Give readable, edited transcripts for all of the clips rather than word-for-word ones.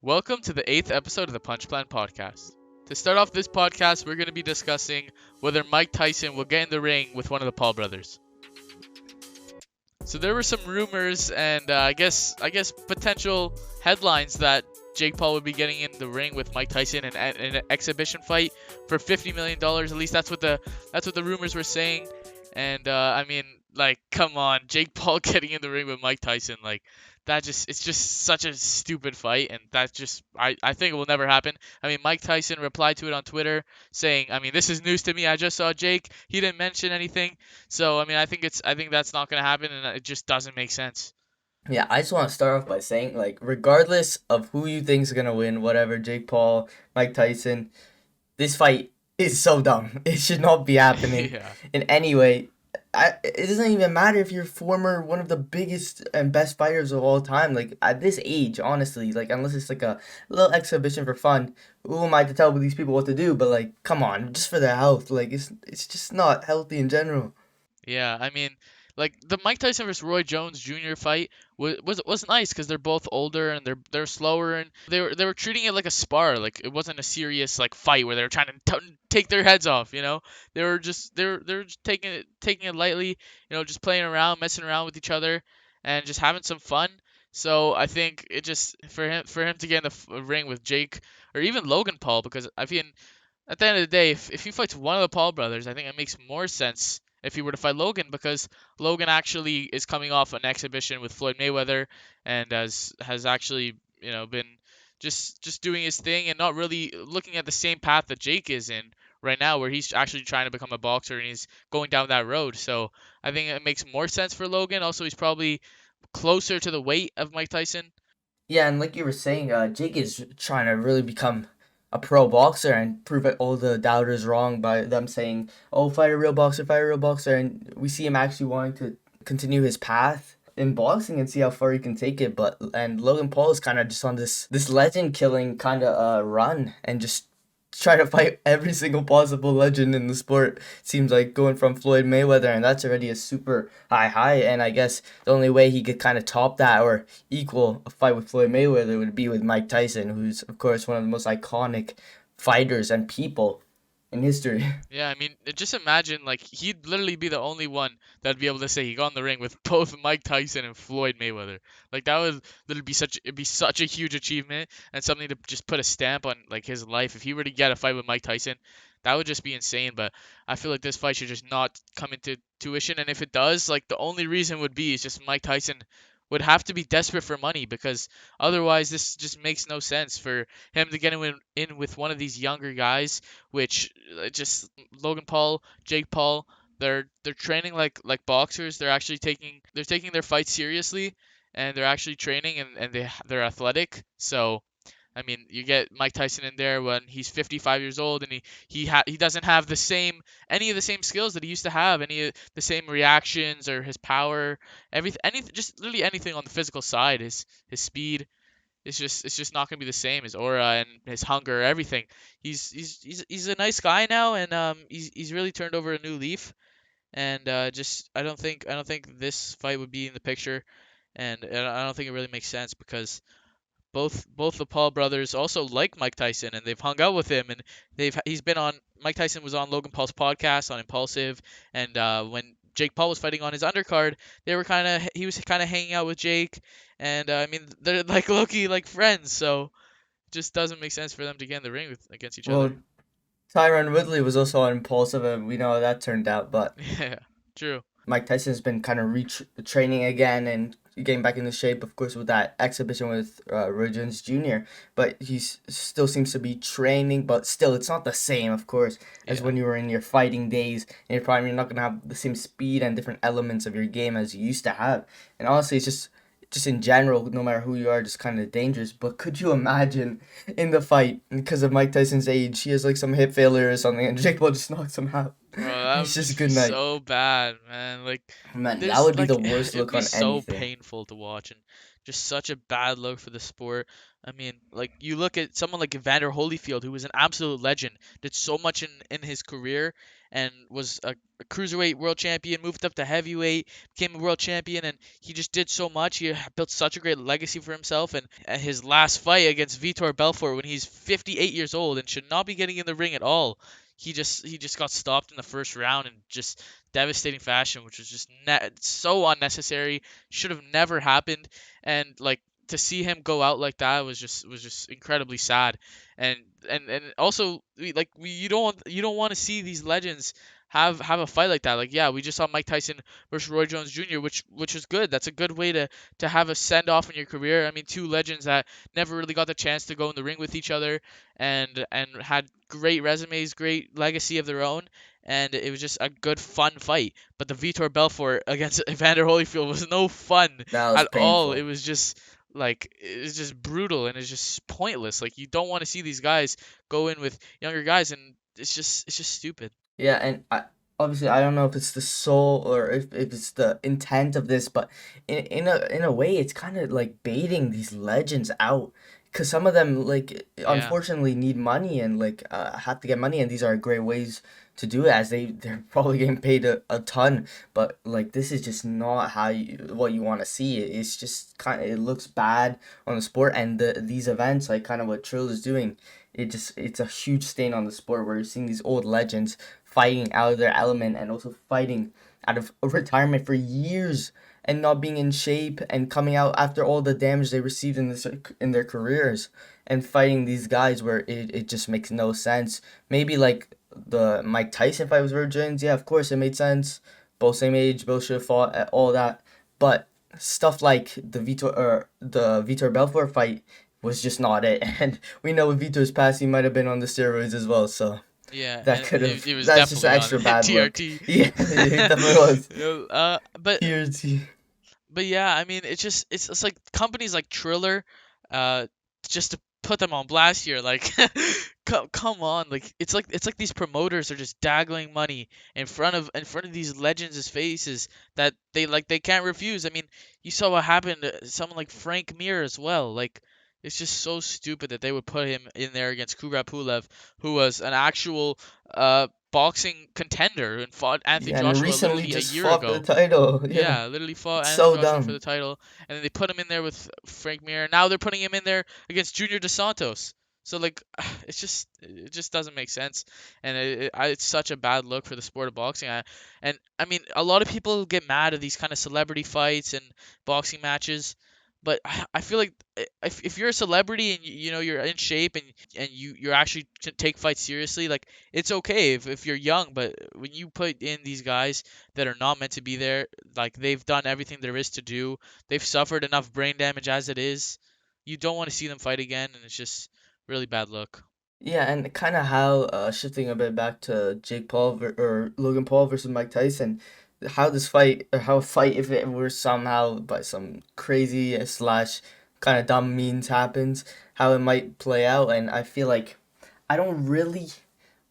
Welcome to the 8th episode of the Punch Plan Podcast. To start off this podcast, we're going to be discussing whether Mike Tyson will get in the ring with one of the Paul brothers. So there were some rumors and I guess potential headlines that Jake Paul would be getting in the ring with Mike Tyson in an exhibition fight for $50 million. At least that's what the rumors were saying. And come on, Jake Paul getting in the ring with Mike Tyson, it's just such a stupid fight, and I think it will never happen. I mean, Mike Tyson replied to it on Twitter saying, this is news to me. I just saw Jake. He didn't mention anything. So, I think that's not going to happen, and it just doesn't make sense. Yeah, I just want to start off by saying, regardless of who you think is going to win, whatever, Jake Paul, Mike Tyson, this fight is so dumb. It should not be happening Yeah. in any way. It doesn't even matter if you're one of the biggest and best fighters of all time. Like, at this age, honestly, unless it's like a little exhibition for fun, who am I to tell these people what to do? But, come on, just for their health. It's just not healthy in general. Yeah, the Mike Tyson versus Roy Jones Jr. fight was nice because they're both older and they're slower, and they were treating it like a spar. Like, it wasn't a serious fight where they were trying to take their heads off. They were just taking it lightly. Just playing around, messing around with each other, and just having some fun. So I think it just for him to get in the ring with Jake or even Logan Paul, because I feel at the end of the day, if he fights one of the Paul brothers, I think it makes more sense if he were to fight Logan, because Logan actually is coming off an exhibition with Floyd Mayweather and has actually been just doing his thing and not really looking at the same path that Jake is in right now, where he's actually trying to become a boxer and he's going down that road. So I think it makes more sense for Logan. Also, he's probably closer to the weight of Mike Tyson. Yeah, and like you were saying, Jake is trying to really become a pro boxer and prove all the doubters wrong by them saying, "Oh, fight a real boxer, fight a real boxer," and we see him actually wanting to continue his path in boxing and see how far he can take it. And Logan Paul is kind of just on this legend killing kind of run and just try to fight every single possible legend in the sport. Seems like going from Floyd Mayweather, and that's already a super high. And I guess the only way he could kind of top that or equal a fight with Floyd Mayweather would be with Mike Tyson, who's, of course, one of the most iconic fighters and people in history. Yeah, just imagine, he'd literally be the only one that'd be able to say he got in the ring with both Mike Tyson and Floyd Mayweather. That would literally be such a huge achievement and something to just put a stamp on his life. If he were to get a fight with Mike Tyson, that would just be insane. But I feel like this fight should just not come into tuition, and if it does, the only reason would be is just Mike Tyson would have to be desperate for money, because otherwise this just makes no sense for him to get in with one of these younger guys, which just Logan Paul, Jake Paul, they're training like boxers. They're taking their fight seriously, and they're actually training, and they're athletic. So you get Mike Tyson in there when he's 55 years old, and he doesn't have any of the same skills that he used to have, any of the same reactions or his power, anything, just literally anything on the physical side. His speed, it's just not gonna be the same. His aura and his hunger, everything. He's a nice guy now, and he's really turned over a new leaf. And just I don't think this fight would be in the picture, and I don't think it really makes sense, because both the Paul brothers also like Mike Tyson, and they've hung out with him, and he's been on Mike Tyson was on Logan Paul's podcast on Impulsive, and when Jake Paul was fighting on his undercard, he was kind of hanging out with Jake, and they're low-key friends, so it just doesn't make sense for them to get in the ring against each Well, other. Tyron Woodley was also on Impulsive, and we know how that turned out, but Yeah, true. Mike Tyson's been kind of training again and getting back into shape, of course, with that exhibition with Roy Jones Jr. But he still seems to be training, but still, it's not the same, of course, as Yeah. when you were in your fighting days, and you're probably not going to have the same speed and different elements of your game as you used to have. And honestly, it's just in general, no matter who you are, just kind of dangerous. But could you imagine in the fight, because of Mike Tyson's age, he has some hip failure or something, and Jake Paul just knocks him out? Bro, that It's would just a just be good night. so bad, man. Man, that There's would be the worst it'd look be on so anything. painful to watch, and just such a bad look for the sport. I mean, like you look at someone like Evander Holyfield, who was an absolute legend, did so much in his career, and was a cruiserweight world champion, moved up to heavyweight, became a world champion, and he just did so much. He built such a great legacy for himself. And his last fight against Vitor Belfort, when he's 58 years old and should not be getting in the ring at all, he just got stopped in the first round in just devastating fashion, which was just so unnecessary. Should have never happened. And like to see him go out like that was just incredibly sad. And and also you don't want to see these legends have a fight like that. Like yeah, we just saw Mike Tyson versus Roy Jones Jr., which is good. That's a good way to have a send off in your career. I mean, two legends that never really got the chance to go in the ring with each other, and had great resumes, great legacy of their own. And it was just a good fun fight. But the Vitor Belfort against Evander Holyfield was no fun That was at all. It painful. was just like it's just brutal, and it's just pointless. Like you don't want to see these guys go in with younger guys, and it's just stupid. Yeah, and obviously I don't know if it's the soul or if it's the intent of this, but in a way it's kind of like baiting these legends out, because some of them like Yeah. unfortunately need money and like have to get money, and these are great ways to do it as they're probably getting paid a ton, but like this is just not what you want to see. It's just kind of, it looks bad on the sport, and these events like kind of what Trill is doing, it's a huge stain on the sport where you're seeing these old legends fighting out of their element and also fighting out of retirement for years and not being in shape and coming out after all the damage they received in their careers and fighting these guys where it just makes no sense. Maybe like the Mike Tyson fight was Virgins, yeah, of course it made sense. Both same age, both should have fought all that. But stuff like the Vitor Belfort fight was just not it. And we know with Vitor's past he might have been on the steroids as well, so Yeah, that and could it, have, it was that's just definitely on extra bad luck. TRT. Yeah, it definitely was. You know, but TRT. But yeah, I mean, it's like companies like Triller, uh, just to put them on blast here. Like, come on, like it's like these promoters are just daggling money in front of these legends' faces that they can't refuse. I mean, you saw what happened to someone like Frank Mir as well. Like, it's just so stupid that they would put him in there against Kubrat Pulev, who was an actual boxing contender and fought Anthony Yeah, and Joshua recently literally a just year fought for the ago. title. Yeah, Yeah, literally fought it's Anthony so Joshua for the dumb. title, and then they put him in there with Frank Mir. Now they're putting him in there against Junior Dos Santos. So like, it just doesn't make sense, and it's such a bad look for the sport of boxing. And I mean, a lot of people get mad at these kind of celebrity fights and boxing matches, but I feel like if you're a celebrity and you know you're in shape and you're actually to take fights seriously, like it's okay if you're young, but when you put in these guys that are not meant to be there, like they've done everything there is to do, they've suffered enough brain damage as it is, you don't want to see them fight again, and it's just really bad look. Yeah, and kind of how shifting a bit back to Jake Paul or Logan Paul versus Mike Tyson, how this fight or how a fight, if it were somehow by some crazy slash kind of dumb means happens, how it might play out. And I feel like I don't really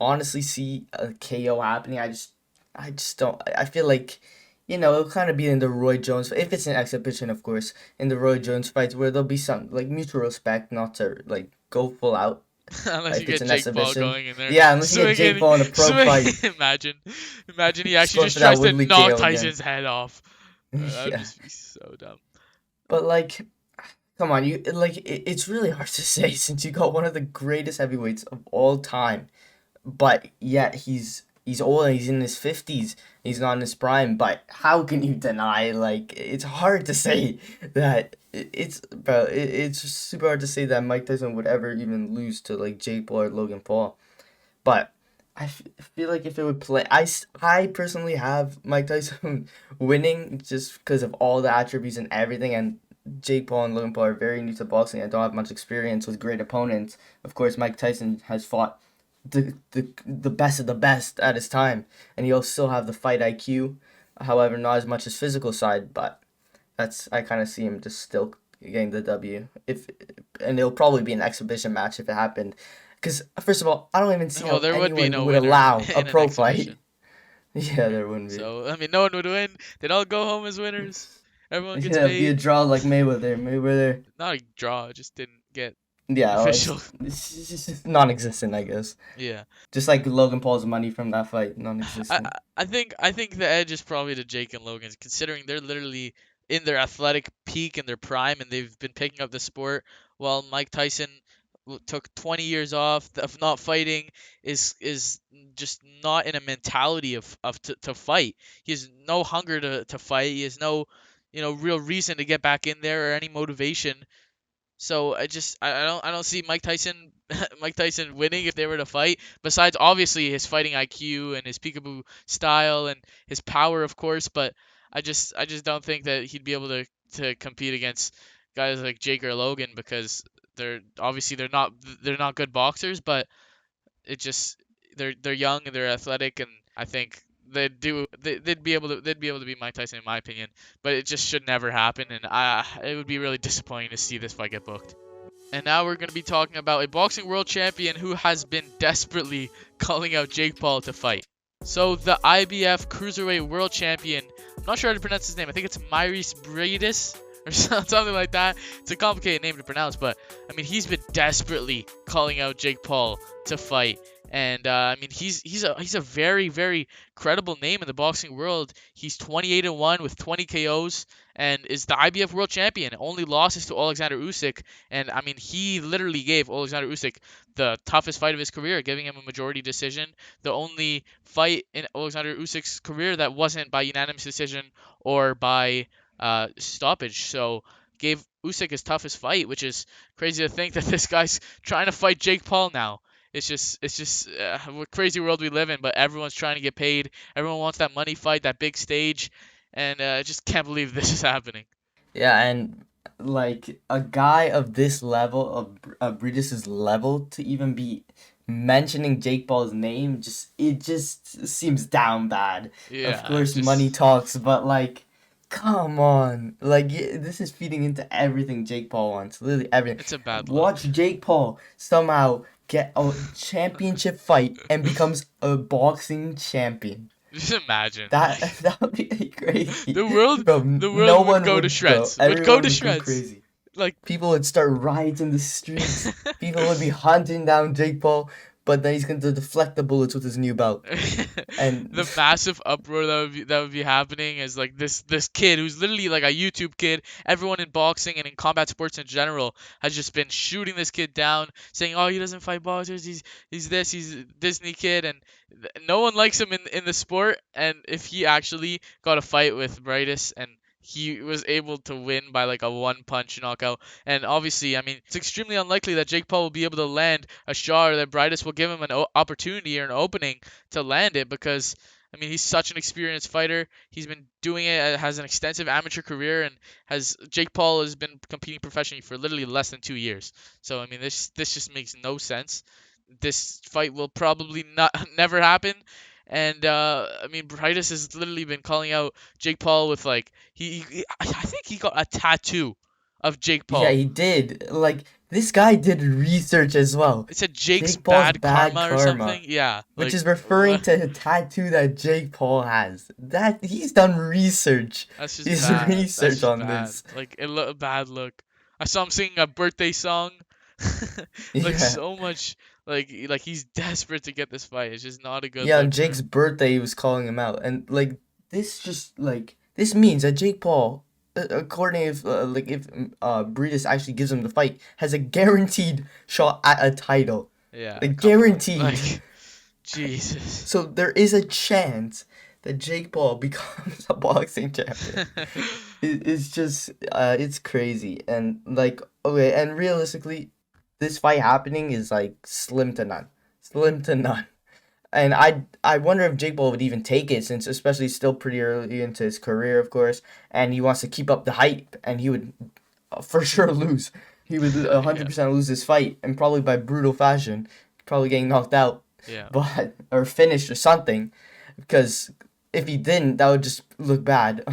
honestly see a KO happening. I just don't. I feel like, it'll kind of be in the Roy Jones, if it's an exhibition, of course, in the Roy Jones fights where there'll be some like mutual respect, not to like go full out Unless you if it's get an Jake Paul exhibition. going in there Yeah, unless you get Jake swinging, Paul in a pro swinging. fight, Imagine he just actually going just for that tries to Woodley knock KO again. Tyson's head off. That would Yeah, just be so dumb. but like, come on, it's really hard to say since you got one of the greatest heavyweights of all time, but yet he's old and he's in his 50s. He's not in his prime, but how can you deny? Like, it's hard to say that it's just super hard to say that Mike Tyson would ever even lose to like Jake Paul or Logan Paul. But feel like if it would play, I personally have Mike Tyson winning just because of all the attributes and everything. And Jake Paul and Logan Paul are very new to boxing. I don't have much experience with great opponents. Of course, Mike Tyson has fought the best of the best at his time, and he'll still have the fight IQ. However, not as much as physical side, but I kind of see him just still getting the W. And it'll probably be an exhibition match if it happened. Because first of all, I don't even see Well, how there would be anyone no would winner allow a in an pro fight. exhibition. Yeah, there wouldn't be. So, I mean, no one would win. They'd all go home as winners. Everyone gets Yeah, it'd be a paid. draw like Mayweather. Mayweather. Not a draw, just didn't get Yeah, well, official. it's just non-existent, I guess. Yeah. Just like Logan Paul's money from that fight, I non-existent. I think the edge is probably to Jake and Logan, considering they're literally in their athletic peak and their prime, and they've been picking up the sport, while Mike Tyson took 20 years off of not fighting, is just not in a mentality of to fight. He has no hunger to fight. He has no real reason to get back in there or any motivation. So I don't see Mike Tyson Mike Tyson winning if they were to fight. Besides obviously his fighting IQ and his peekaboo style and his power, of course, but I just don't think that he'd be able to compete against guys like Jake or Logan, because they're not good boxers, but it just they're young and they're athletic, and I think they'd be able to beat Mike Tyson in my opinion, but it just should never happen, and it would be really disappointing to see this fight get booked. And now we're going to be talking about a boxing world champion who has been desperately calling out Jake Paul to fight. So the IBF Cruiserweight World Champion, I'm not sure how to pronounce his name. I think it's Myris Briedis or something like that. It's a complicated name to pronounce, but I mean he's been desperately calling out Jake Paul to fight. And I mean he's a very very credible name in the boxing world. He's 28-1 with 20 KOs and is the IBF World Champion. Only losses to Alexander Usyk, and I mean he literally gave Alexander Usyk the toughest fight of his career, giving him a majority decision. The only fight in Alexander Usyk's career that wasn't by unanimous decision or by stoppage. So gave Usyk his toughest fight, which is crazy to think that this guy's trying to fight Jake Paul now. It's just what crazy world we live in, but everyone's trying to get paid. Everyone wants that money fight, that big stage, and I just can't believe this is happening. Yeah, and like a guy of this level of Briedis's level to even be mentioning Jake Paul's name, it just seems down bad. Of Yeah, course, money talks, but like, come on, like this is feeding into everything Jake Paul wants, literally everything. it's a bad look. Watch Jake Paul somehow get a championship fight and becomes a boxing champion. Just imagine, That like that would be crazy, the world, bro. the No world would one go to would go. shreds. Would go Everyone to would go shreds. crazy. Like People would start riots in the streets. People would be hunting down Jake Paul, but then he's going to deflect the bullets with his new belt. And the massive uproar that would be happening is like this kid who's literally like a YouTube kid. Everyone in boxing and in combat sports in general has just been shooting this kid down, saying, "Oh, he doesn't fight boxers. He's a Disney kid," and no one likes him in the sport. And if he actually got a fight with Brightus and he was able to win by like a one punch knockout. And obviously, I mean, it's extremely unlikely that Jake Paul will be able to land a shot or that Brightus will give him an opportunity or an opening to land it, because I mean he's such an experienced fighter. He's been doing it, has an extensive amateur career, and has Jake Paul has been competing professionally for literally less than 2 years. So I mean this just makes no sense. This fight will probably not never happen. And I mean Brightus has literally been calling out Jake Paul with like I think he got a tattoo of Jake yeah, Paul. he did. Like, this guy did research as well. It said Jake's Jake Paul's bad bad karma or karma, something. Yeah, which like is referring to a tattoo that Jake Paul has. That he's done research. that's just He's bad. That's research just on bad. this. Like it look a bad look. I saw him singing a birthday song. Like Yeah. so much. Like he's desperate to get this fight. It's just not a good Yeah, on look for Jake's him. birthday, he was calling him out, and like this means that Jake Paul, according if Briedis actually gives him the fight, has a guaranteed shot at a title, Yeah, like come on. guaranteed. Like Jesus. So there is a chance that Jake Paul becomes a boxing champion. It's just it's crazy, and like, okay, and realistically, this fight happening is like slim to none. And I wonder if Jake Paul would even take it, since especially still pretty early into his career, of course, and he wants to keep up the hype, and he would for sure lose. He would Yeah. 100% lose this fight, and probably by brutal fashion, probably getting knocked out, Yeah. but or finished or something, because if he didn't, that would just look bad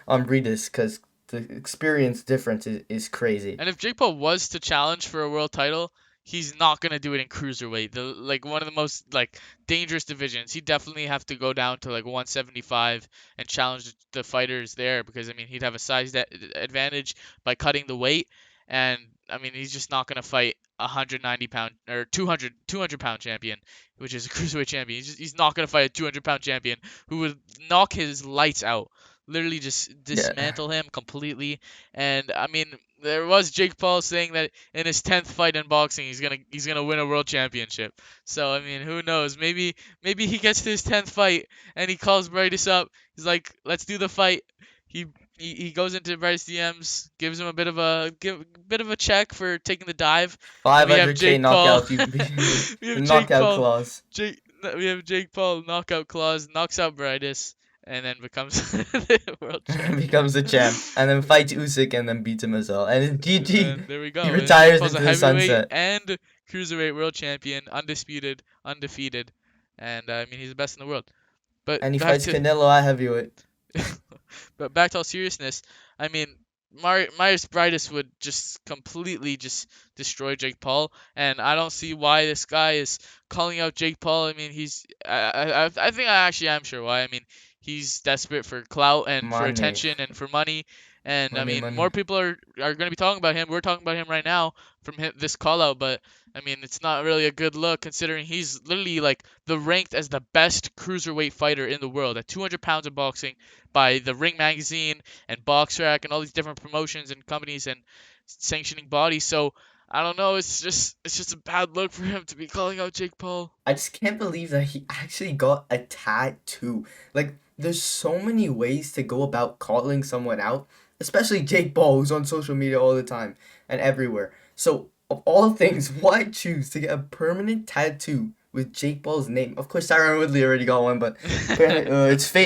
on Briedis, because the experience difference is crazy. And if Jake Paul was to challenge for a world title, he's not gonna do it in cruiserweight. The like one of the most like dangerous divisions. He'd definitely have to go down to like 175 and challenge the fighters there, because I mean he'd have a size advantage by cutting the weight. and I mean he's just not gonna fight 190 pound or 200 pound champion, which is a cruiserweight champion. He's not gonna fight a 200 pound champion who would knock his lights out, literally just Yeah. dismantle him completely. And I mean, there was Jake Paul saying that in his 10th fight in boxing, he's gonna win a world championship. So I mean, who knows? Maybe he gets to his 10th fight and he calls Brightus up. He's like, "Let's do the fight." He he goes into Bryce DMs, gives him a bit of a check for taking the dive, and we have 500K Jake Paul. knockout. You we the have Jake knockout Paul. clause. We have Jake Paul knockout clause, knocks out Brightus, and then becomes the world champion. Becomes the champ, and then fights Usyk, and then beats him as well. And it's GG. And there we He go. And Jake retires Paul's a into the heavyweight sunset, and cruiserweight world champion, undisputed, undefeated, and I mean he's the best in the world. But and he back fights to Canelo at heavyweight. But back to all seriousness, I mean, Myers Brightus would just completely just destroy Jake Paul, and I don't see why this guy is calling out Jake Paul. I mean, I think I actually am sure why. I mean, he's desperate for clout and for Money, attention and for money, and I money, mean, money. more people are going to be talking about him. We're talking about him right now from this call out, but I mean, it's not really a good look considering he's literally like the ranked as the best cruiserweight fighter in the world at 200 pounds of boxing by the Ring Magazine and BoxRec and all these different promotions and companies and sanctioning bodies. So I don't know. It's just a bad look for him to be calling out Jake Paul. I just can't believe that he actually got a tattoo. Like, there's so many ways to go about calling someone out, especially Jake Paul, who's on social media all the time and everywhere. So, of all things, why choose to get a permanent tattoo with Jake Paul's name? Of course, Tyron Woodley already got one, but apparently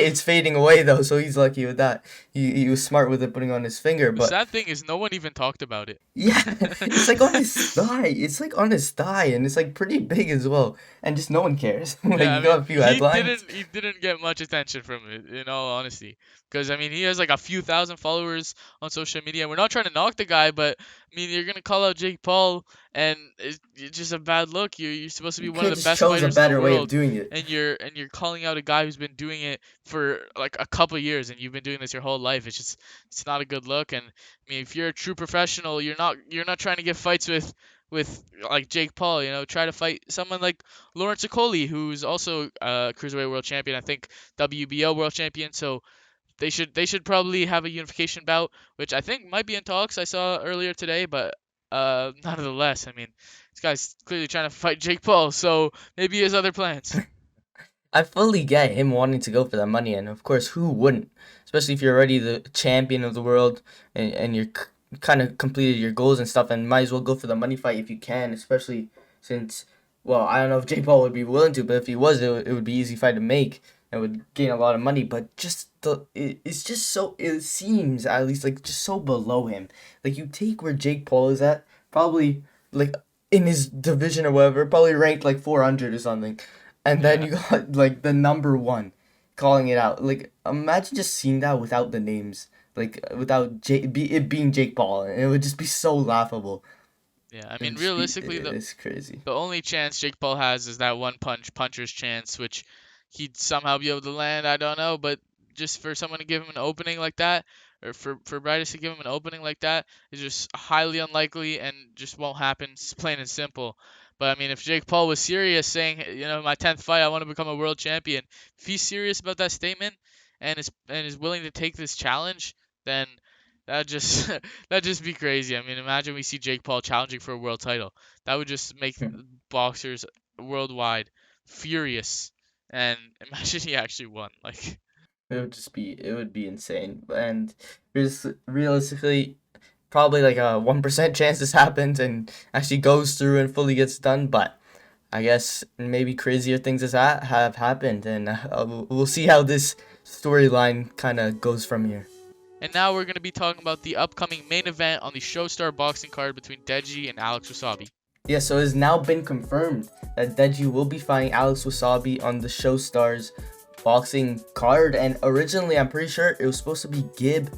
it's fading away though, so he's lucky with that. He was smart with it, putting on his finger, The but sad thing is no one even talked about it. yeah, it's like on his thigh. It's like on his thigh, and it's like pretty big as well. And just no one cares. Like Yeah, you I mean, got a few headlines. he didn't get much attention from it, in all honesty, because I mean, he has like a few thousand followers on social media. We're not trying to knock the guy, but I mean, you're gonna call out Jake Paul, and it's just a bad look. You're supposed to be You one of could the just best chose a fighters in the better way of world, doing it. and you're calling out a guy who's been doing it for like a couple years, and you've been doing this your whole life. It's not a good look. And I mean, if you're a true professional, you're not trying to get fights with like Jake Paul. Try to fight someone like Lawrence Okoli, who's also a cruiserweight world champion, I think WBO world champion. So they should probably have a unification bout, which I think might be in talks. I saw earlier today, but nonetheless, I mean, this guy's clearly trying to fight Jake Paul, so maybe he has other plans. I fully get him wanting to go for that money, and of course, who wouldn't? Especially if you're already the champion of the world and you're kind of completed your goals and stuff, and might as well go for the money fight if you can. Especially since, well, I don't know if Jake Paul would be willing to, but if he was, it would be easy fight to make and would gain a lot of money. But just it's just so, it seems at least like just so below him. Like you take where Jake Paul is at, probably like in his division or whatever, probably ranked like 400 or something, and then Yeah. you got like the number one calling it out. Like imagine just seeing that without the names, like without it being Jake Paul, and it would just be so laughable. Yeah, I It mean, would just be realistically, it's crazy. the only chance Jake Paul has is that one puncher's chance, which he'd somehow be able to land. I don't know, but just for someone to give him an opening like that, or for Brightus to give him an opening like that, is just highly unlikely and just won't happen. It's plain and simple. But I mean, if Jake Paul was serious, saying, my 10th fight, I want to become a world champion. If he's serious about that statement and is willing to take this challenge, then that just that'd just be crazy. I mean, imagine we see Jake Paul challenging for a world title. That would just make boxers worldwide furious. And imagine he actually won. Like, It would be insane. And realistically, probably like a 1% chance this happens and actually goes through and fully gets done. But I guess maybe crazier things have happened, and we'll see how this storyline kind of goes from here. and now we're gonna be talking about the upcoming main event on the Showstar Boxing card between Deji and Alex Wassabi. Yeah, so it's now been confirmed that Deji will be fighting Alex Wasabi on the Showstars boxing card. And originally, I'm pretty sure it was supposed to be Gib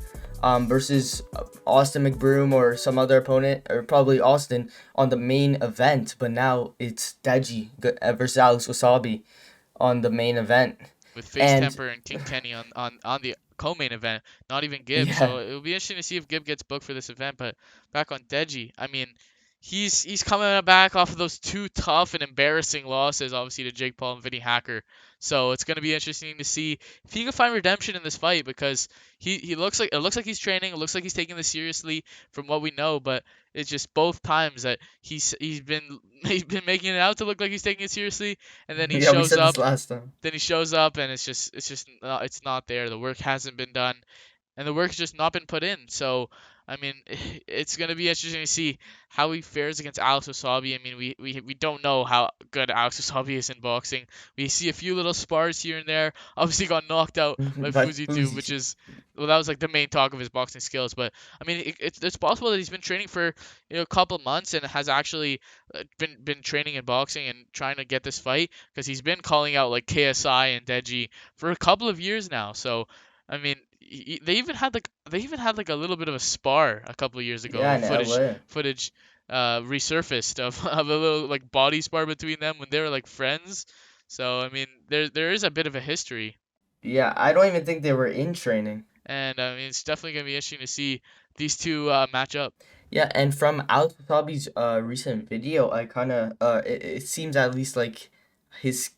versus Austin McBroom or some other opponent, or probably Austin, on the main event. But now it's Deji versus Alex Wasabi on the main event. With Face And Temper and King Kenny on the co-main event, not even Gib. Yeah. So it'll be interesting to see if Gib gets booked for this event. But back on Deji, I mean, he's coming back off of those two tough and embarrassing losses, obviously to Jake Paul and Vinny Hacker. So it's gonna be interesting to see if he can find redemption in this fight because he looks like it looks like he's training, it looks like he's taking this seriously from what we know, but it's just both times that he's been he's been making it out to look like he's taking it seriously, and then he Yeah, we shows said this up last time. and it's just not, it's not there. The work hasn't been done and the work's just not been put in. So, I mean, it's gonna be interesting to see how he fares against Alex Wassabi. I mean, we don't know how good Alex Wassabi is in boxing. We see a few little spars here and there. Obviously, got knocked out by But Fuzi too, who's which is well, that was like the main talk of his boxing skills. But I mean, it's possible that he's been training for a couple of months and has actually been training in boxing and trying to get this fight because he's been calling out like KSI and Deji for a couple of years now. So I mean, they even had like a little bit of a spar a couple of years ago. yeah, in LA. Footage resurfaced of, of a little like body spar between them when they were like friends. So I mean, there is a bit of a history, Yeah, I don't even think they were in training. and I mean it's definitely gonna be interesting to see these two match up. Yeah, and from Alex Wasabi's recent video, I kind of it seems at least like his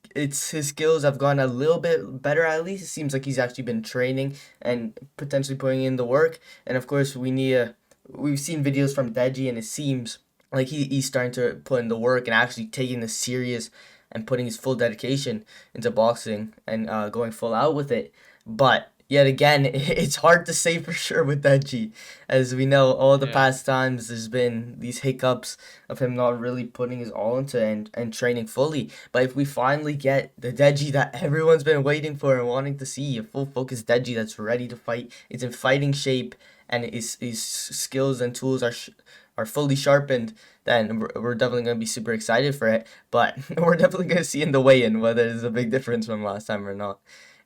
skills have gone a little bit better. At least it seems like he's actually been training and potentially putting in the work. And of course, we've seen videos from Deji, and it seems like he's starting to put in the work and actually taking this serious and putting his full dedication into boxing and going full out with it. But yet again, it's hard to say for sure with Deji. As we know, all the Yeah. past times there's been these hiccups of him not really putting his all into and training fully. But if we finally get the Deji that everyone's been waiting for and wanting to see, a full focus Deji that's ready to fight, is in fighting shape, and his skills and tools are fully sharpened, then we're definitely going to be super excited for it. But we're definitely going to see in the weigh-in whether there's a big difference from last time or not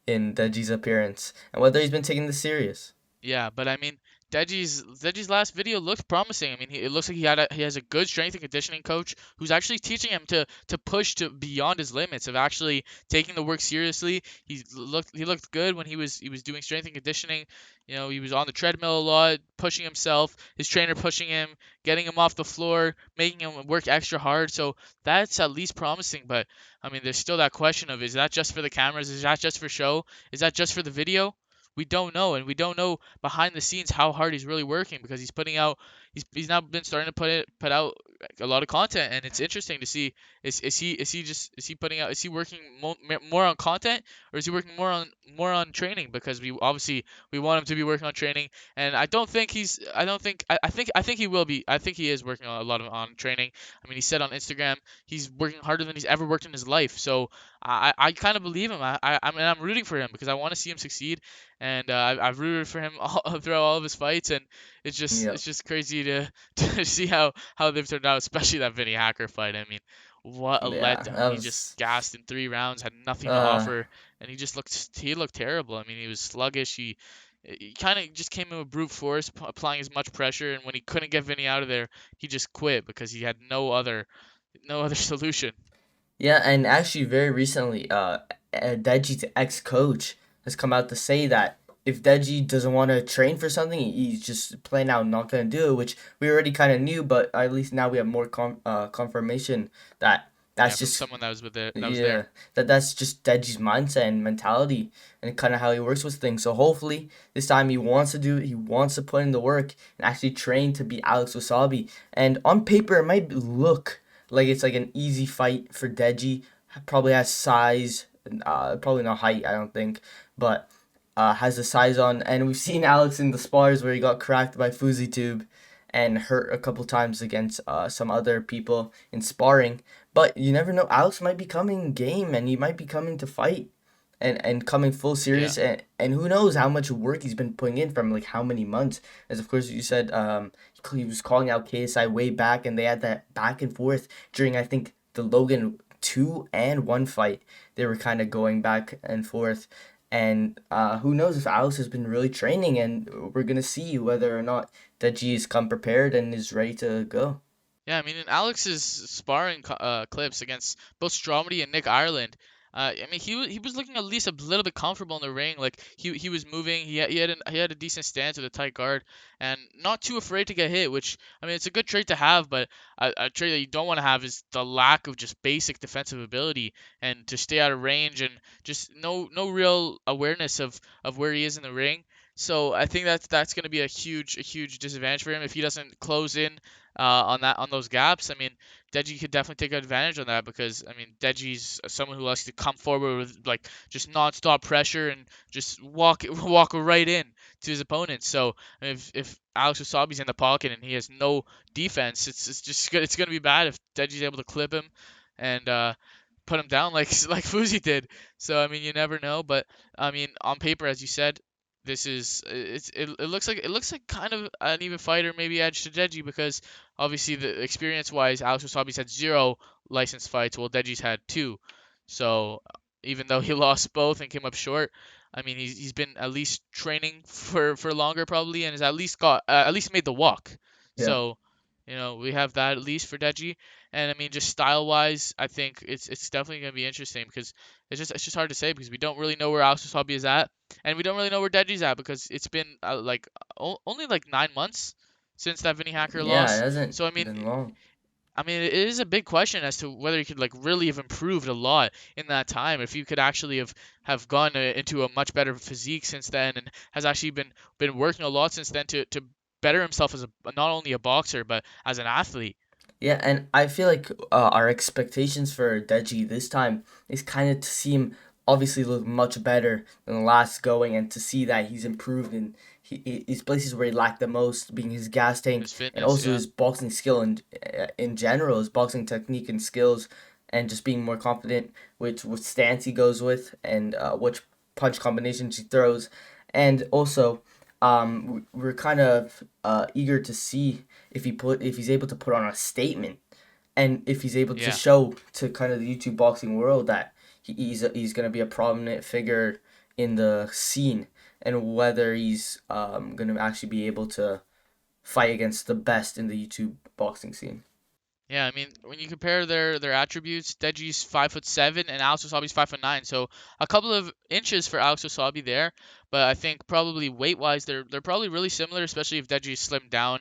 in Deji's appearance and whether he's been taking this serious. Yeah, but I mean, Deji's last video looked promising. I mean, it looks like he has a good strength and conditioning coach who's actually teaching him to push to beyond his limits of actually taking the work seriously. He looked good when he was doing strength and conditioning. You know, he was on the treadmill a lot, pushing himself. His trainer pushing him, getting him off the floor, making him work extra hard. So that's at least promising. But I mean, there's still that question of is that just for the cameras? Is that just for show? Is that just for the video? We don't know, and we don't know behind the scenes how hard he's really working because he's now been starting to put out a lot of content, and it's interesting to see is he putting out is he working more on content, or is he working more on training, because we want him to be working on training, and I think he will be. I think he is working a lot on training. I mean, he said on Instagram he's working harder than he's ever worked in his life, so I kind of believe him. I'm rooting for him because I want to see him succeed, and I've rooted for him throughout all of his fights, and Yeah, it's just crazy to to see how they've turned out, especially that Vinny Hacker fight. I mean, what a yeah, letdown! that He just was gassed in 3 rounds, had nothing to uh offer, and he looked terrible. I mean, he was sluggish. He kind of just came in with brute force, applying as much pressure, and when he couldn't get Vinny out of there, he just quit because he had no other solution. yeah, and actually very recently, Deji's ex-coach has come out to say that if Deji doesn't want to train for something, he's just plain out not gonna do it, which we already kind of knew, but at least now we have more confirmation that Yeah, that's from just someone that was yeah, there. that's just Deji's mindset and mentality and kind of how he works with things. So hopefully this time he wants to do it. He wants to put in the work and actually train to be Alex Wasabi. And on paper, it might look like it's like an easy fight for Deji. Probably has size, probably not height, I don't think, but has the size on. And we've seen Alex in the spars where he got cracked by Fuzi Tube and hurt a couple times against some other people in sparring. But you never know. Alex might be coming game, and he might be coming to fight, and coming full Yeah. serious. And who knows how much work he's been putting in from like how many months. As of course you said, he was calling out KSI way back, and they had that back and forth during I think the Logan 2 and 1 fight. They were kind of going back and forth. And who knows if Alex has been really training, and we're gonna see whether or not that G has come prepared and is ready to go. Yeah, I mean, in Alex's sparring clips against both Stromedy and Nick Ireland, I mean, he was looking at least a little bit comfortable in the ring. Like he was moving. He had a decent stance with a tight guard, and not too afraid to get hit. Which, I mean, it's a good trait to have, but a trait that you don't want to have is the lack of just basic defensive ability and to stay out of range and just no real awareness of where he is in the ring. So I think that's going to be a huge disadvantage for him if he doesn't close in on those gaps. I mean, Deji could definitely take advantage on that because I mean Deji's someone who likes to come forward with like just nonstop pressure and just walk right in to his opponent. So if Alex Wasabi's in the pocket and he has no defense, it's gonna be bad if Deji's able to clip him and put him down like like Fuzi did. So I mean you never know, but I mean on paper as you said, it looks like kind of an even fighter, maybe edge to Deji because obviously the experience wise, Alex Wasabi's had zero licensed fights, while Deji's had two. So even though he lost both and came up short, I mean he's been at least training for longer probably and has at least made the walk. Yeah. So we have that at least for Deji. And I mean, just style wise, I think it's definitely gonna be interesting because it's just hard to say because we don't really know where Alex Wasabi is at and we don't really know where Deji's at because it's been only like 9 months since that Vinny Hacker Yeah, it loss. hasn't So been long. I mean, it is a big question as to whether he could like really have improved a lot in that time. If you could actually have gone into a much better physique since then and has actually been working a lot since then to better himself as a not only a boxer but as an athlete. Yeah, and I feel like our expectations for Deji this time is kind of to see him obviously look much better than the last going, and to see that he's improved in his places where he lacked the most, being his gas tank His and fitness, also yeah, his boxing skill and in general, his boxing technique and skills, and just being more confident with what stance he goes with and which punch combinations he throws, and also we're kind of eager to see if he's able to put on a statement and if he's able to yeah. show to kind of the YouTube boxing world that he's going to be a prominent figure in the scene, and whether he's going to actually be able to fight against the best in the YouTube boxing scene. Yeah, I mean, when you compare their attributes, Deji's 5'7" and Alex Wasabi's 5'9", so a couple of inches for Alex Wasabi there. But I think probably weight wise, they're probably really similar, especially if Deji slimmed down,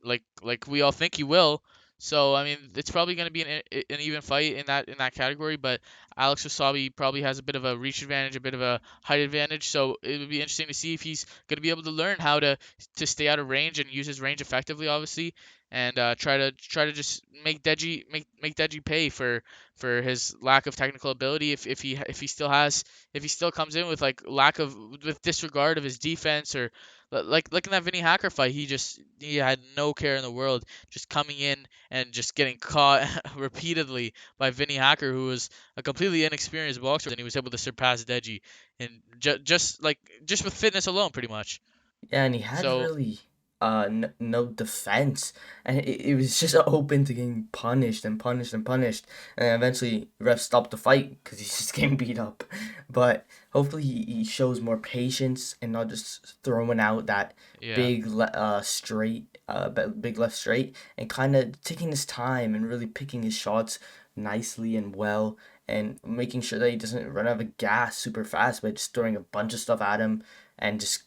like we all think he will. So I mean, it's probably going to be an even fight in that category. But Alex Wasabi probably has a bit of a reach advantage, a bit of a height advantage. So it would be interesting to see if he's going to be able to learn how to stay out of range and use his range effectively, obviously and try to just make Deji pay for his lack of technical ability if he still has if he still comes in with like lack of with disregard of his defense or like in that Vinny Hacker fight he had no care in the world just coming in and just getting caught repeatedly by Vinny Hacker who was a completely inexperienced boxer and he was able to surpass Deji and just with fitness alone pretty much. Yeah, and he had So really no defense, and it was just open to getting punished and punished and punished, and eventually refs stopped the fight because he's just getting beat up. But hopefully he shows more patience and not just throwing out that yeah. big left straight, and kind of taking his time and really picking his shots nicely and well, and making sure that he doesn't run out of gas super fast by just throwing a bunch of stuff at him and just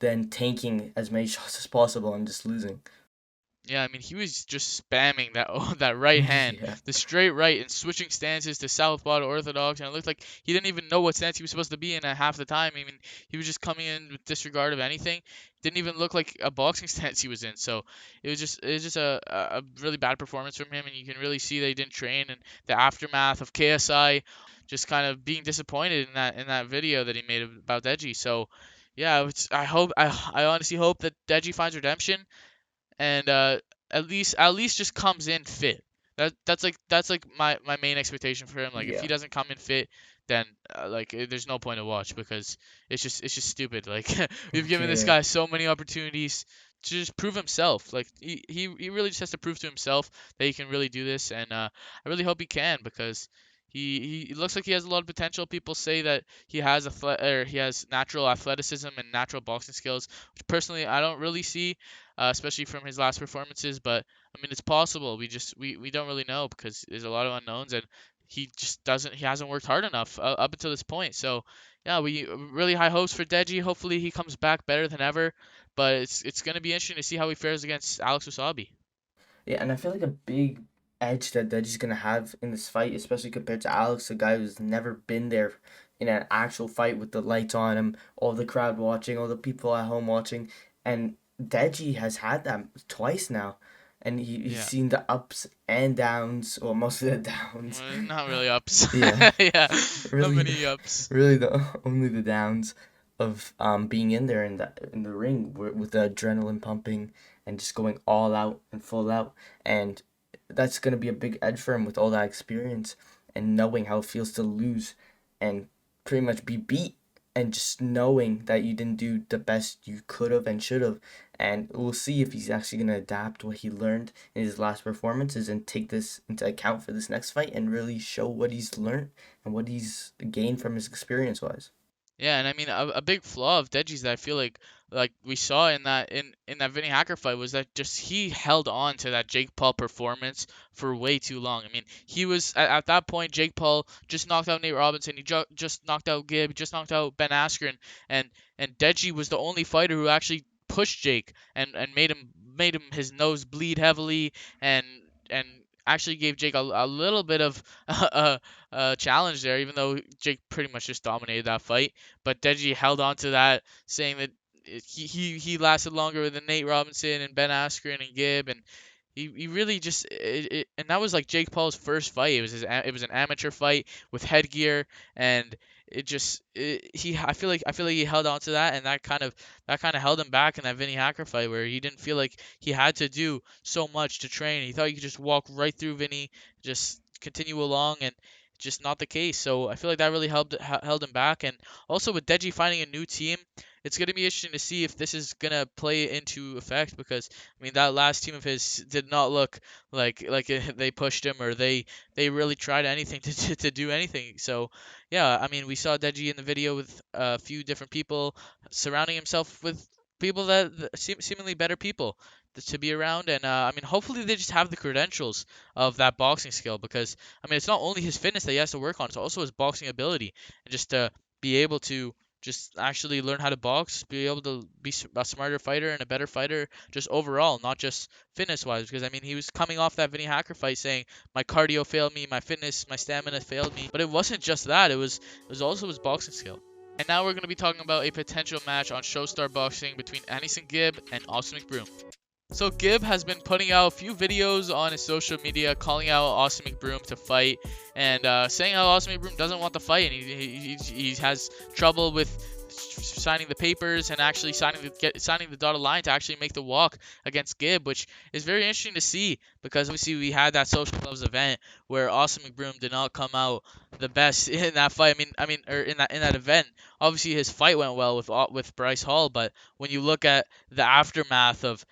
then tanking as many shots as possible and just losing. Yeah, I mean, he was just spamming that that right hand, Yeah. the straight right, and switching stances to southpaw to orthodox, and it looked like he didn't even know what stance he was supposed to be in at half the time. I mean, he was just coming in with disregard of anything. Didn't even look like a boxing stance he was in. So it was just a really bad performance from him, and you can really see that he didn't train, and the aftermath of KSI, just kind of being disappointed in that video that he made about Deji. So yeah, I honestly hope that Deji finds redemption and at least just comes in fit. That's like my main expectation for him. Like if Yeah. he doesn't come in fit, then there's no point to watch because it's just stupid. Like we've given this Okay. guy so many opportunities to just prove himself. Like he really just has to prove to himself that he can really do this, and I really hope he can because he looks like he has a lot of potential. People say that he has natural athleticism and natural boxing skills, which personally I don't really see especially from his last performances. But I mean, it's possible. We don't really know because there's a lot of unknowns, and he just doesn't he hasn't worked hard enough up until this point. So yeah, we really high hopes for Deji. Hopefully he comes back better than ever. But it's gonna be interesting to see how he fares against Alex Wasabi. Yeah, and I feel like a big edge that Deji's gonna have in this fight, especially compared to Alex, a guy who's never been there in an actual fight with the lights on him, all the crowd watching, all the people at home watching, and Deji has had that twice now, and he's Yeah. seen the ups and downs, or most of the downs. Not really ups. Yeah, Yeah, not really, many ups. really the only the downs of being in there in the ring with the adrenaline pumping and just going all out and full out, and that's gonna be a big edge for him with all that experience and knowing how it feels to lose and pretty much be beat, and just knowing that you didn't do the best you could have and should have. And we'll see if he's actually going to adapt what he learned in his last performances and take this into account for this next fight and really show what he's learned and what he's gained from his experience wise. Yeah, and I mean a big flaw of Deji's that I feel like we saw in that Vinny Hacker fight was that just he held on to that Jake Paul performance for way too long. I mean, he was at that point Jake Paul just knocked out Nate Robinson, he just knocked out Gibb, just knocked out Ben Askren, and and Deji was the only fighter who actually pushed Jake and made him his nose bleed heavily and and actually gave Jake a little bit of a challenge there, even though Jake pretty much just dominated that fight. But Deji held on to that, saying that he lasted longer than Nate Robinson and Ben Askren and Gibb, and he really just and that was like Jake Paul's first fight. It was an amateur fight with headgear, and it just he I feel like he held on to that, and that kind of held him back in that Vinny Hacker fight where he didn't feel like he had to do so much to train. He thought he could just walk right through Vinny, just continue along, and just not the case. So I feel like that really held him back. And also with Deji finding a new team, it's gonna be interesting to see if this is gonna play into effect because I mean that last team of his did not look they pushed him or they really tried anything to do anything. So yeah, I mean we saw Deji in the video with a few different people surrounding himself with people that seemingly better people to be around, and I mean hopefully they just have the credentials of that boxing skill because I mean it's not only his fitness that he has to work on, it's also his boxing ability and just to be able to just actually learn how to box, be able to be a smarter fighter and a better fighter just overall, not just fitness wise. Because I mean, he was coming off that Vinny Hacker fight saying my cardio failed me, my fitness, my stamina failed me. But it wasn't just that; it was also his boxing skill. And now we're going to be talking about a potential match on Showstar Boxing between AnEsonGib and Austin McBroom. So Gibb has been putting out a few videos on his social media calling out Austin McBroom to fight and saying how Austin McBroom doesn't want to fight and he has trouble with signing the papers and actually signing the dotted line to actually make the walk against Gibb, which is very interesting to see because obviously we had that social gloves event where Austin McBroom did not come out the best in that fight. Or in that event, obviously his fight went well with Bryce Hall, but when you look at the aftermath of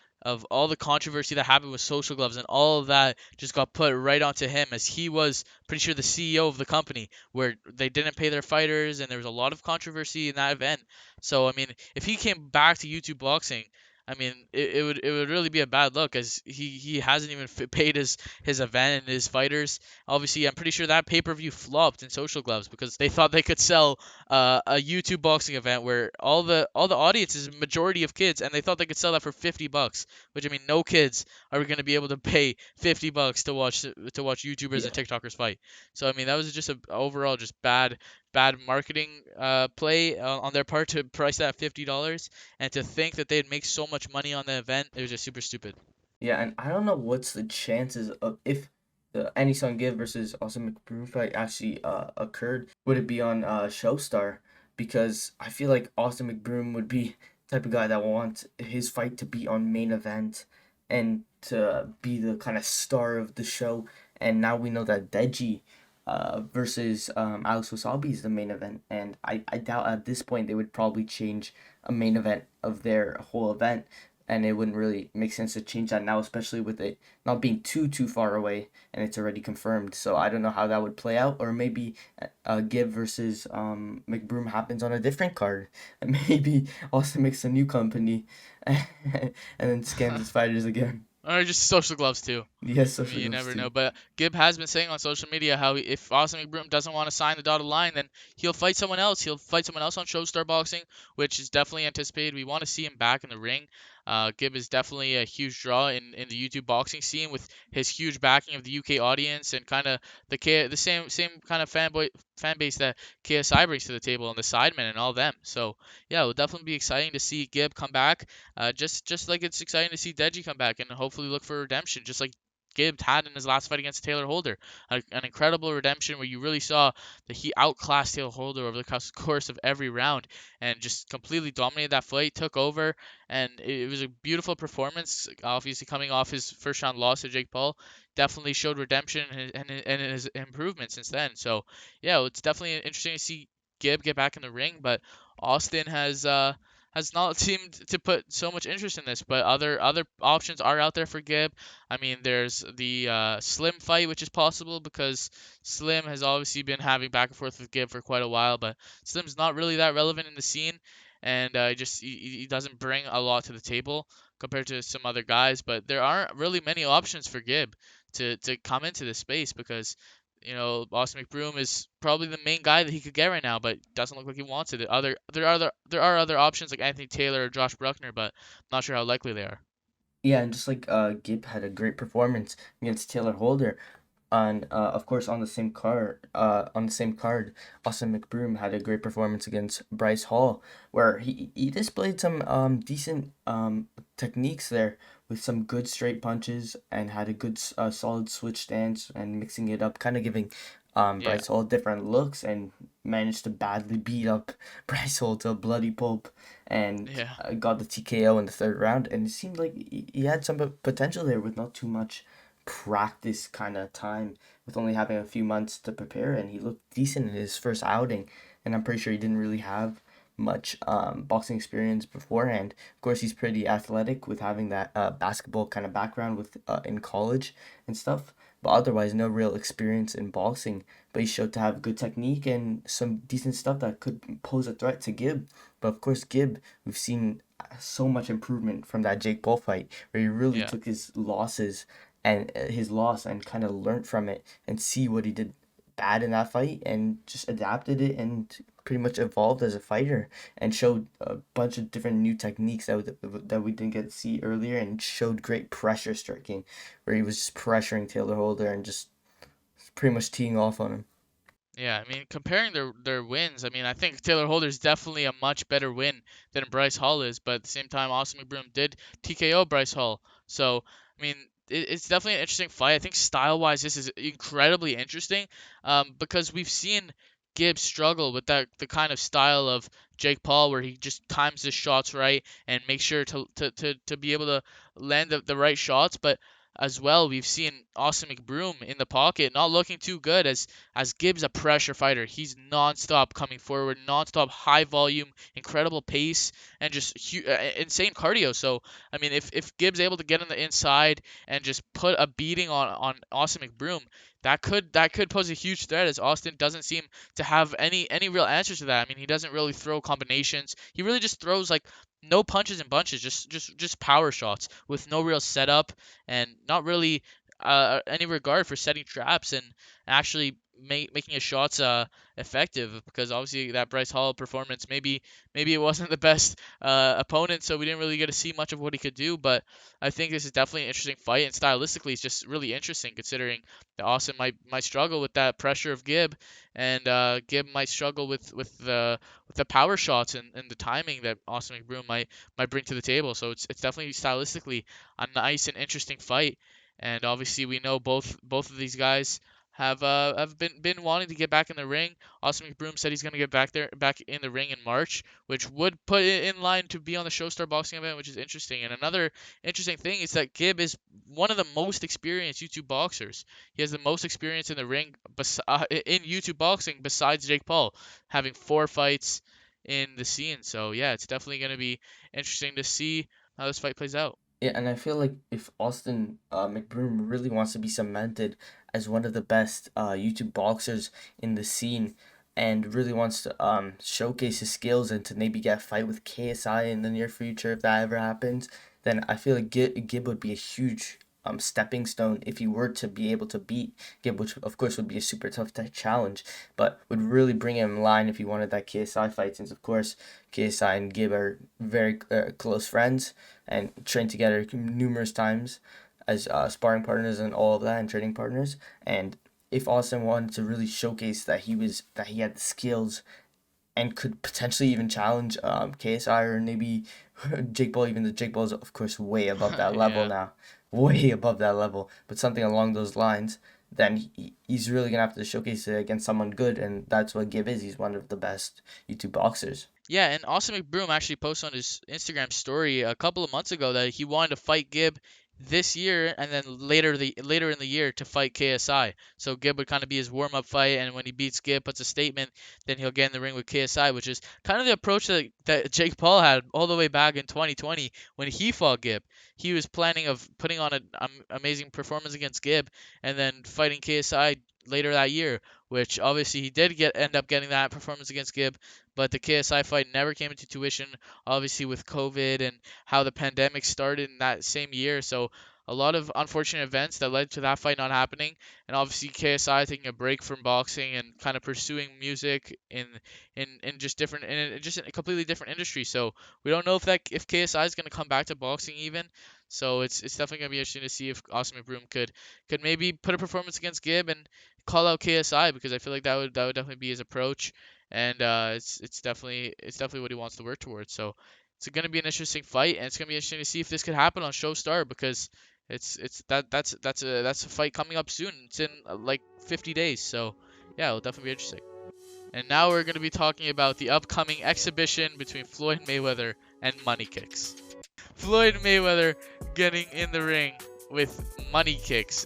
all the controversy that happened with social gloves and all of that just got put right onto him as he was pretty sure the CEO of the company where they didn't pay their fighters and there was a lot of controversy in that event. So I mean, if he came back to YouTube boxing, I mean, it would really be a bad look as he hasn't even paid his event and his fighters. Obviously, I'm pretty sure that pay-per-view flopped in social gloves because they thought they could sell a YouTube boxing event where all the audience is a majority of kids, and they thought they could sell that for $50. Which I mean, no kids are going to be able to pay $50 to watch YouTubers Yeah. and TikTokers fight. So I mean, that was just a overall just bad marketing play on their part to price that $50 and to think that they'd make so much money on the event. It was just super stupid. Yeah, and I don't know what's the chances of if the Any Son Give versus Austin McBroom fight actually occurred. Would it be on Showstar? Because I feel like Austin McBroom would be the type of guy that wants his fight to be on main event and to be the kind of star of the show. And now we know that Deji versus Alex Wasabi is the main event. And I doubt at this point they would probably change a main event of their whole event, and it wouldn't really make sense to change that now, especially with it not being too far away and it's already confirmed. So I don't know how that would play out, or maybe Give versus McBroom happens on a different card, and maybe Austin makes a new company and then scams his fighters again. or just social gloves too. Yes, I mean, social you gloves never know. too. But Gib has been saying on social media how if Austin McBroom doesn't want to sign the dotted line, then he'll fight someone else. He'll fight someone else on Showstar Boxing, which is definitely anticipated. We want to see him back in the ring. Gib is definitely a huge draw in the YouTube boxing scene with his huge backing of the UK audience and kind of the same kind of fan base that KSI brings to the table and the Sidemen and all them. So yeah, it will definitely be exciting to see Gib come back. Just like it's exciting to see Deji come back and hopefully look for redemption, just like Gibbs had in his last fight against Taylor Holder. An incredible redemption where you really saw that he outclassed Taylor Holder over the course of every round and just completely dominated that fight, took over, and it was a beautiful performance. Obviously, coming off his first round loss to Jake Paul, definitely showed redemption and his improvement since then. So, yeah, it's definitely interesting to see Gibb get back in the ring, but Austin has not seemed to put so much interest in this, but other options are out there for Gibb. I mean, there's the Slim fight, which is possible because Slim has obviously been having back and forth with Gibb for quite a while, but Slim's not really that relevant in the scene, and he doesn't bring a lot to the table compared to some other guys. But there aren't really many options for Gibb to come into this space because Austin McBroom is probably the main guy that he could get right now, but doesn't look like he wants it. There are other options like Anthony Taylor or Josh Bruckner, but I'm not sure how likely they are. Yeah, and just like Gib had a great performance against Taylor Holder, on of course on the same card, Austin McBroom had a great performance against Bryce Hall, where he displayed some decent techniques there with some good straight punches and had a good solid switch stance and mixing it up, kind of giving Yeah, Bryce Hall different looks, and managed to badly beat up Bryce Hall to a bloody pulp, and yeah, got the TKO in the third round. And it seemed like he had some potential there with not too much practice kind of time, with only having a few months to prepare, and he looked decent in his first outing. And I'm pretty sure he didn't really have much boxing experience beforehand. Of course, he's pretty athletic with having that basketball kind of background with in college and stuff, but otherwise no real experience in boxing. But he showed to have good technique and some decent stuff that could pose a threat to Gibb. But of course, Gibb, we've seen so much improvement from that Jake Paul fight, where he really yeah. took his loss and kind of learned from it and see what he did bad in that fight and just adapted it and pretty much evolved as a fighter and showed a bunch of different new techniques that we didn't get to see earlier, and showed great pressure striking where he was just pressuring Taylor Holder and just pretty much teeing off on him. Yeah, I mean, comparing their wins, I mean, I think Taylor Holder's definitely a much better win than Bryce Hall is, but at the same time, Austin McBroom did TKO Bryce Hall. So, I mean, it's definitely an interesting fight. I think style-wise, this is incredibly interesting, because we've seen Gibbs struggle with the kind of style of Jake Paul, where he just times his shots right and makes sure to be able to land the right shots, but as well, we've seen Austin McBroom in the pocket, not looking too good as Gibbs a pressure fighter. He's nonstop coming forward, nonstop high volume, incredible pace, and just insane cardio. So I mean, if Gibbs able to get on the inside and just put a beating on Austin McBroom, that could pose a huge threat as Austin doesn't seem to have any real answers to that. I mean, he doesn't really throw combinations. He really just throws like no punches and bunches, just power shots with no real setup and not really any regard for setting traps and actually making his shots effective because obviously that Bryce Hall performance maybe it wasn't the best opponent, so we didn't really get to see much of what he could do, but I think this is definitely an interesting fight, and stylistically it's just really interesting considering that Austin might struggle with that pressure of Gibb, and Gibb might struggle with the power shots and the timing that Austin McBroom might bring to the table. So it's definitely stylistically a nice and interesting fight. And obviously we know both of these guys have been wanting to get back in the ring. Austin McBroom said he's gonna get back in the ring in March, which would put it in line to be on the Showstar Boxing event, which is interesting. And another interesting thing is that Gibb is one of the most experienced YouTube boxers. He has the most experience in the ring in YouTube boxing besides Jake Paul, having 4 fights in the scene. So yeah, it's definitely gonna be interesting to see how this fight plays out. Yeah, and I feel like if Austin McBroom really wants to be cemented as one of the best YouTube boxers in the scene, and really wants to showcase his skills and to maybe get a fight with KSI in the near future, if that ever happens, then I feel like Gib would be a huge stepping stone if he were to be able to beat Gib, which of course would be a super tough challenge, but would really bring him in line if he wanted that KSI fight, since of course KSI and Gib are very close friends and trained together numerous times as sparring partners and all of that, and training partners. And if Austin wanted to really showcase that he had the skills and could potentially even challenge KSI or maybe Jake Paul, even though Jake Paul is of course way above that level Yeah. now, way above that level, but something along those lines, then he's really gonna have to showcase it against someone good, and that's what Gib is. He's one of the best YouTube boxers. Yeah, and Austin McBroom actually posted on his Instagram story a couple of months ago that he wanted to fight Gib this year and then later in the year to fight KSI. So Gib would kind of be his warm-up fight, and when he beats Gib, puts a statement, then he'll get in the ring with KSI, which is kind of the approach that Jake Paul had all the way back in 2020 when he fought Gib. He was planning of putting on an amazing performance against Gib and then fighting KSI later that year, which obviously he did end up getting that performance against Gib, but the KSI fight never came into tuition, obviously with COVID and how the pandemic started in that same year. So a lot of unfortunate events that led to that fight not happening, and obviously KSI taking a break from boxing and kind of pursuing music in just different in just a completely different industry. So we don't know if KSI is going to come back to boxing even. So it's definitely going to be interesting to see if Austin McBroom could maybe put a performance against Gib and call out KSI, because I feel like that would definitely be his approach, and it's definitely what he wants to work towards. So it's going to be an interesting fight, and it's going to be interesting to see if this could happen on Showstar, because that's a fight coming up soon. It's in like 50 days, so yeah, it'll definitely be interesting. And now we're going to be talking about the upcoming exhibition between Floyd Mayweather and Money Kicks. Floyd Mayweather getting in the ring with Money Kicks,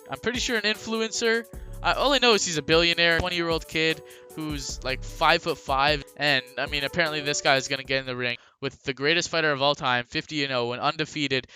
I'm pretty sure an influencer. All I know is he's a billionaire, 20-year-old kid who's like 5'5", and I mean apparently this guy is gonna get in the ring with the greatest fighter of all time, 50-0 and undefeated,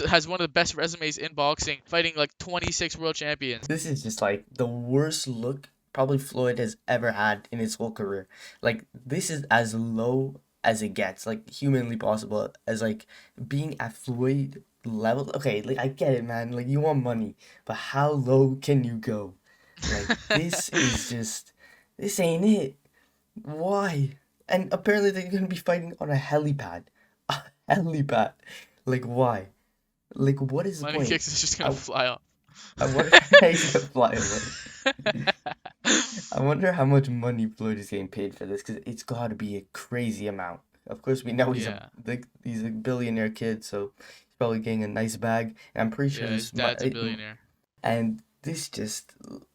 has one of the best resumes in boxing, fighting like 26 world champions. This is just like the worst look probably Floyd has ever had in his whole career. Like, this is as low as it gets, like humanly possible, as like being at Floyd level. Okay, like I get it, man. Like, you want money, but how low can you go? Like, this ain't it. Why? And apparently they're gonna be fighting on a helipad. A helipad. Like, why? Like, what is the Money point? Kicks is just gonna fly off. I wonder he's gonna fly away. I wonder how much money Floyd is getting paid for this, because it's got to be a crazy amount. Of course, we know Yeah, he's a billionaire kid, so he's probably getting a nice bag. And I'm pretty sure yeah, his this dad's a billionaire. and this just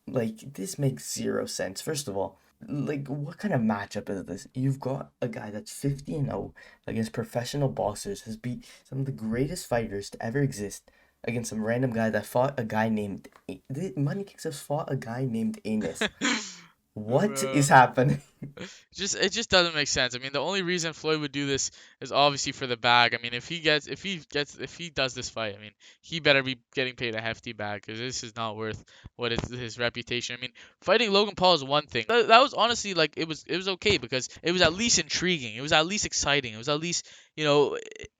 like this makes zero sense. First of all, like, what kind of matchup is this? You've got a guy that's 50-0 against professional boxers, has beat some of the greatest fighters to ever exist, against some random guy that fought a guy named Money Kicks has fought a guy named Anus. What is Bro. happening? It just doesn't make sense. I mean, the only reason Floyd would do this is obviously for the bag. I mean, if he does this fight, I mean, he better be getting paid a hefty bag, because this is not worth what is his reputation. I mean, fighting Logan Paul is one thing. That was honestly like it was okay, because it was at least intriguing. It was at least exciting. It was at least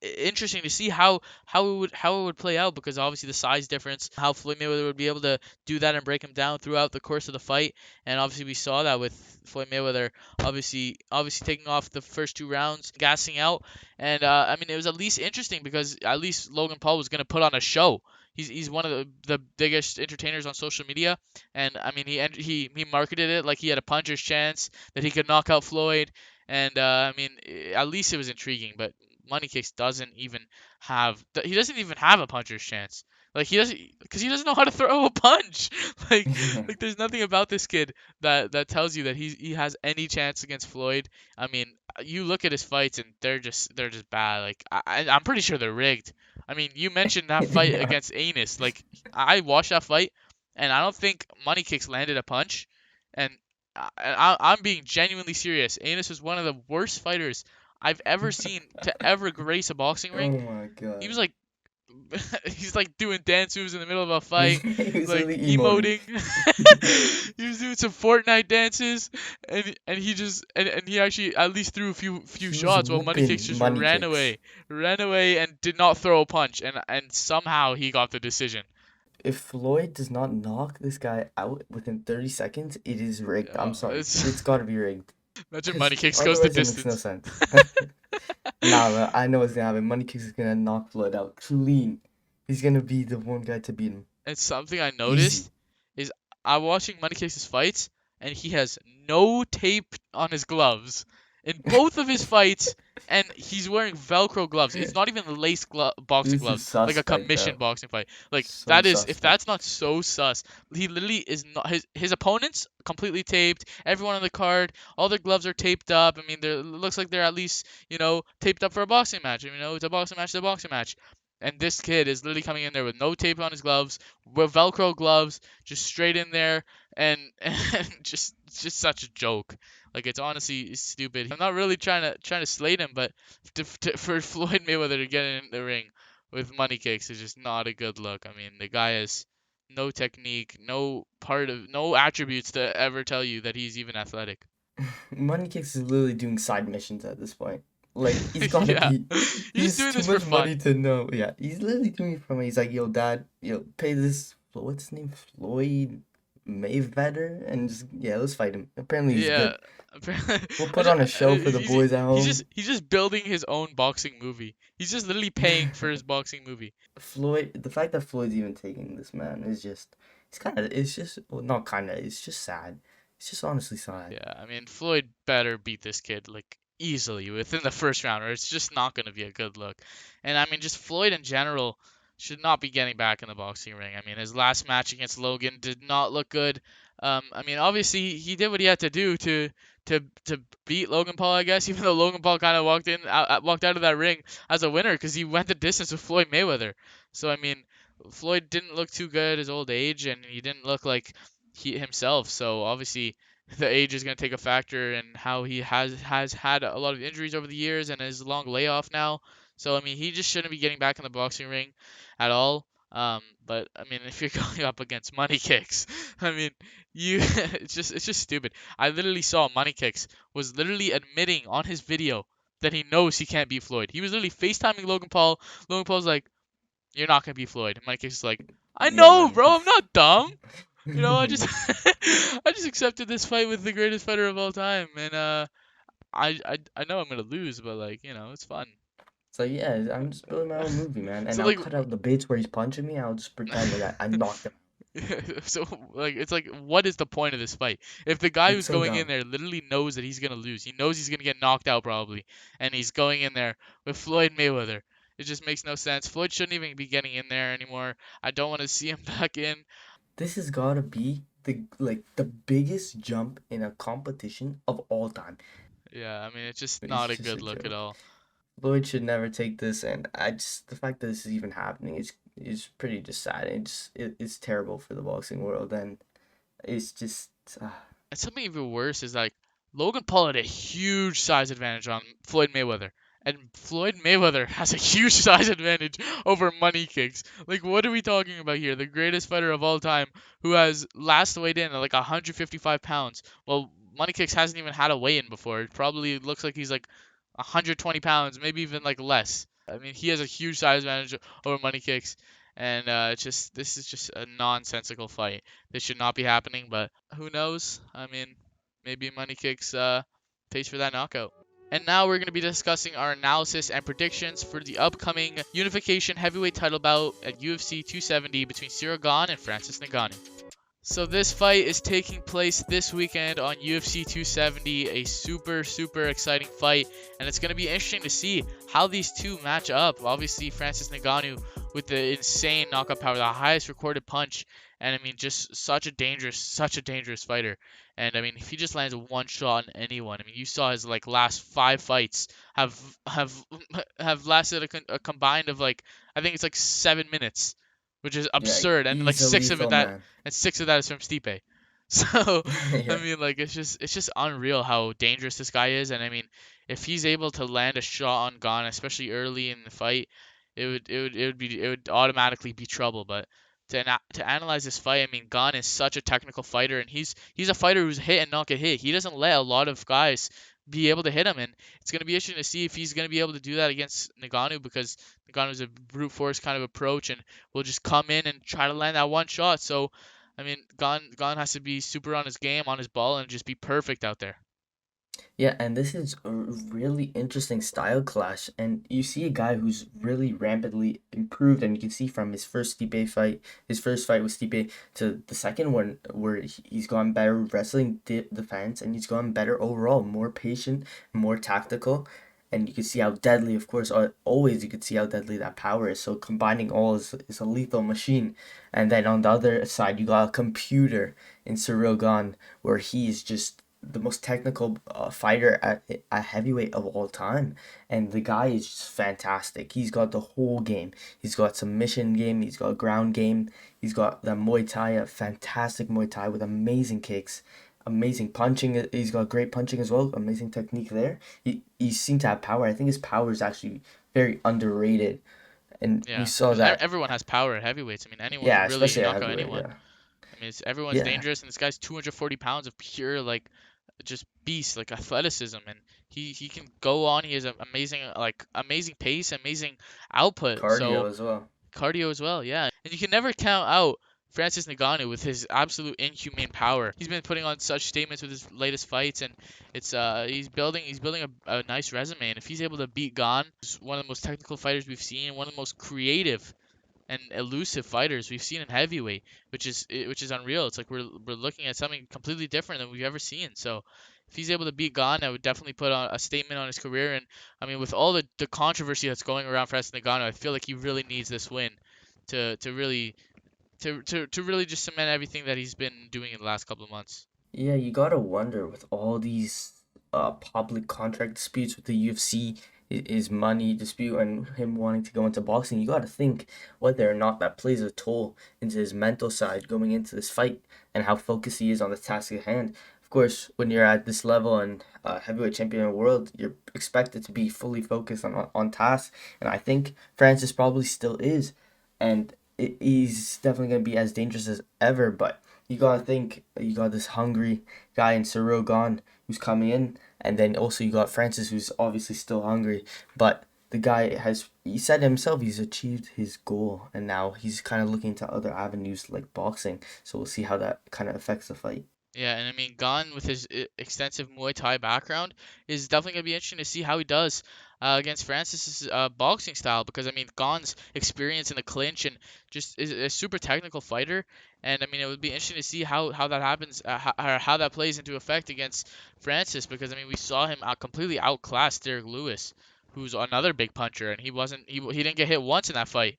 interesting to see how it would play out, because obviously the size difference, how Floyd Mayweather would be able to do that and break him down throughout the course of the fight. And obviously we saw that with Floyd Mayweather obviously taking off the first two rounds, gassing out, and I mean it was at least interesting, because at least Logan Paul was gonna put on a show. He's one of the biggest entertainers on social media, and I mean he marketed it like he had a puncher's chance that he could knock out Floyd, and I mean at least it was intriguing. But Money Kicks he doesn't even have a puncher's chance. Like he doesn't, because he doesn't know how to throw a punch. Like like there's nothing about this kid that tells you that he has any chance against Floyd. I mean, you look at his fights and they're just bad. Like I'm pretty sure they're rigged. I mean, you mentioned that fight Yeah. against Anus. Like I watched that fight, and I don't think Money Kicks landed a punch. And I'm being genuinely serious. Anus was one of the worst fighters I've ever seen to ever grace a boxing ring. Oh my He god. was like he's like doing dance moves in the middle of a He fight, was like really emoting. emoting. He was doing some Fortnite dances, and he just and he actually at least threw a few He was shots while Money Kicks whooping just money kicks. ran away and did not throw a punch, and somehow he got the decision. If Floyd does not knock this guy out within 30 seconds, it is rigged. I'm sorry. It's It's got to be rigged. imagine Because Money Kicks goes the otherwise, it makes no distance. sense. Nah, man, I know what's gonna happen. Money Kicks is gonna knock Floyd out clean. He's gonna be the one guy to beat him. And something I Easy. noticed is I'm watching Money Kicks' fights, and he has no tape on his gloves in both of his fights, and he's wearing Velcro gloves. It's not even lace boxing This is gloves, like a suspect, commission bro. boxing fight. Like So that is, if that's suspect. not so sus, he literally is not. His opponents completely taped. Everyone on the card, all their gloves are taped up. I mean, they looks like they're at least taped up for a boxing match. It's a boxing match, it's a boxing match. And this kid is literally coming in there with no tape on his gloves, with Velcro gloves, just straight in there, and just such a joke. Like it's honestly stupid. I'm not really trying to slate him, but for Floyd Mayweather to get in the ring with Money Kicks is just not a good look. I mean, the guy has no technique, no attributes to ever tell you that he's even athletic. Money Kicks is literally doing side missions at this point. Like, he's gotta Yeah, be. he's He just has doing too this for much fun. money to know. Yeah, he's literally doing it for money. He's like, yo, dad, pay this. What's his name? Floyd Mayweather? And just, yeah, let's fight him. Apparently, he's Yeah. good. We'll put on a show for the boys at home. He's just building his own boxing movie. He's just literally paying for his boxing movie. Floyd, the fact that Floyd's even taking this man is just, it's just, well, not kind of, it's just sad. It's just honestly sad. Yeah, I mean Floyd better beat this kid like easily within the first round, or it's just not going to be a good look. And I mean, just Floyd in general should not be getting back in the boxing ring. I mean, his last match against Logan did not look good. I mean, obviously he did what he had to do to beat Logan Paul, I guess. Even though Logan Paul kind of walked out of that ring as a winner because he went the distance with Floyd Mayweather. So I mean, Floyd didn't look too good at his old age, and he didn't look like he himself. So obviously the age is going to take a factor in how he has had a lot of injuries over the years and his long layoff now. So I mean, he just shouldn't be getting back in the boxing ring at all. But I mean, if you're going up against Money Kicks, I mean, you it's just stupid. I literally saw Money Kicks was literally admitting on his video that he knows he can't beat Floyd. He was literally FaceTiming Logan Paul. Logan Paul's like, "You're not gonna beat Floyd." And Money Kicks is like, "I Yeah, know, man. bro. I'm not dumb." I just I just accepted this fight with the greatest fighter of all time, and I know I'm gonna lose, but like it's fun. So yeah, I'm just building my own movie, man, and So I'll like cut out the bits where he's punching me. I'll just pretend like I knocked him. so like it's like what is the point of this fight? If the guy It's who's so going in dumb. there literally knows that he's gonna lose, he knows he's gonna get knocked out probably, and he's going in there with Floyd Mayweather. It just makes no sense. Floyd shouldn't even be getting in there anymore. I don't want to see him back in. This has gotta be the biggest jump in a competition of all time. Yeah, I mean it's just It's not a just a good look at joke. all. Lloyd should never take this, and I just the fact that this is even happening is pretty just sad. It's terrible for the boxing world, and it's just uh, And something even worse is like Logan Paul had a huge size advantage on Floyd Mayweather. And Floyd Mayweather has a huge size advantage over Money Kicks. Like, what are we talking about here? The greatest fighter of all time who has last weighed in at like 155 pounds. Well, Money Kicks hasn't even had a weigh in before. It probably looks like he's like 120 pounds, maybe even like less. I mean, he has a huge size advantage over Money Kicks. And this is just a nonsensical fight. This should not be happening, but who knows? I mean, maybe Money Kicks pays for that knockout. And now we're going to be discussing our analysis and predictions for the upcoming unification heavyweight title bout at UFC 270 between Ciryl Gane and Francis Ngannou. So this fight is taking place this weekend on UFC 270, a super exciting fight, and it's going to be interesting to see how these two match up. Obviously, Francis Ngannou with the insane knockout power, the highest recorded punch, and I mean just such a dangerous fighter. And I mean, if he just lands one shot on anyone, I mean, you saw his like last 5 fights have have lasted a combined of like I think it's like 7 minutes, which is yeah, absurd, and like he's a six of it lethal that man. and 6 of that is from Stipe. So, I Yeah, mean, like it's just unreal how dangerous this guy is, and I mean, if he's able to land a shot on Gane, especially early in the fight, it would automatically be trouble. But to analyze this fight, I mean, Gane is such a technical fighter, and he's a fighter who's hit and not get hit. He doesn't let a lot of guys be able to hit him, and it's gonna be interesting to see if he's gonna be able to do that against Ngannou, because Ngannou's a brute force kind of approach and will just come in and try to land that one shot. So, I mean, Gane has to be super on his game, on his ball, and just be perfect out there. Yeah, and this is a really interesting style clash. And you see a guy who's really rampantly improved, and you can see from his first Stipe fight, his first fight with Stipe, to the second one, where he's gone better wrestling defense, and he's gone better overall, more patient, more tactical. And you can see how deadly, of course, always you could see how deadly that power is. So combining all is a lethal machine. And then on the other side, you got a computer in Ciryl Gane, where he is just the most technical fighter at heavyweight of all time, and the guy is just fantastic. He's got the whole game. He's got submission game. He's got ground game. He's got the Muay Thai, a fantastic Muay Thai with amazing kicks, amazing punching. He's got great punching as well. Amazing technique there. He seemed to have power. I think his power is actually very underrated, and we Yeah, saw because that. everyone has power at heavyweights. I mean, anyone Yeah, can really especially at knock out heavyweight. anyone. Yeah, I mean, everyone's yeah, dangerous, and this guy's 240 pounds of pure like just beast, like athleticism, and he can go on. He has an amazing amazing pace, amazing output. cardio So as well. cardio as well, yeah. And you can never count out Francis Ngannou with his absolute inhumane power. He's been putting on such statements with his latest fights, and it's he's building a nice resume. And if he's able to beat Gane, who's one of the most technical fighters we've seen, one of the most creative and elusive fighters we've seen in heavyweight, which is unreal. It's like we're looking at something completely different than we've ever seen. So if he's able to beat Gane, I would definitely put on a statement on his career. And I mean, with all the controversy that's going around Francis Ngannou, I feel like he really needs this win to really to really just cement everything that he's been doing in the last couple of months. Yeah, you gotta wonder with all these public contract disputes with the UFC, his money dispute, and him wanting to go into boxing. You gotta think whether or not that plays a toll into his mental side going into this fight, and how focused he is on the task at hand. Of course, when you're at this level and heavyweight champion of the world, you're expected to be fully focused on task, and I think Francis probably still is, and he's definitely gonna be as dangerous as ever, but you gotta think you got this hungry guy in Ciryl Gane who's coming in, and then also you got Francis who's obviously still hungry, but the guy has he said himself he's achieved his goal, and now he's kind of looking to other avenues like boxing. So we'll see how that kind of affects the fight. Yeah, and I mean, Gane with his extensive Muay Thai background is definitely gonna be interesting to see how he does against Francis's boxing style, because I mean, Gane's experience in the clinch and just is a super technical fighter, and I mean, it would be interesting to see how that happens, how that plays into effect against Francis, because I mean, we saw him completely outclass Derek Lewis, who's another big puncher, and he didn't get hit once in that fight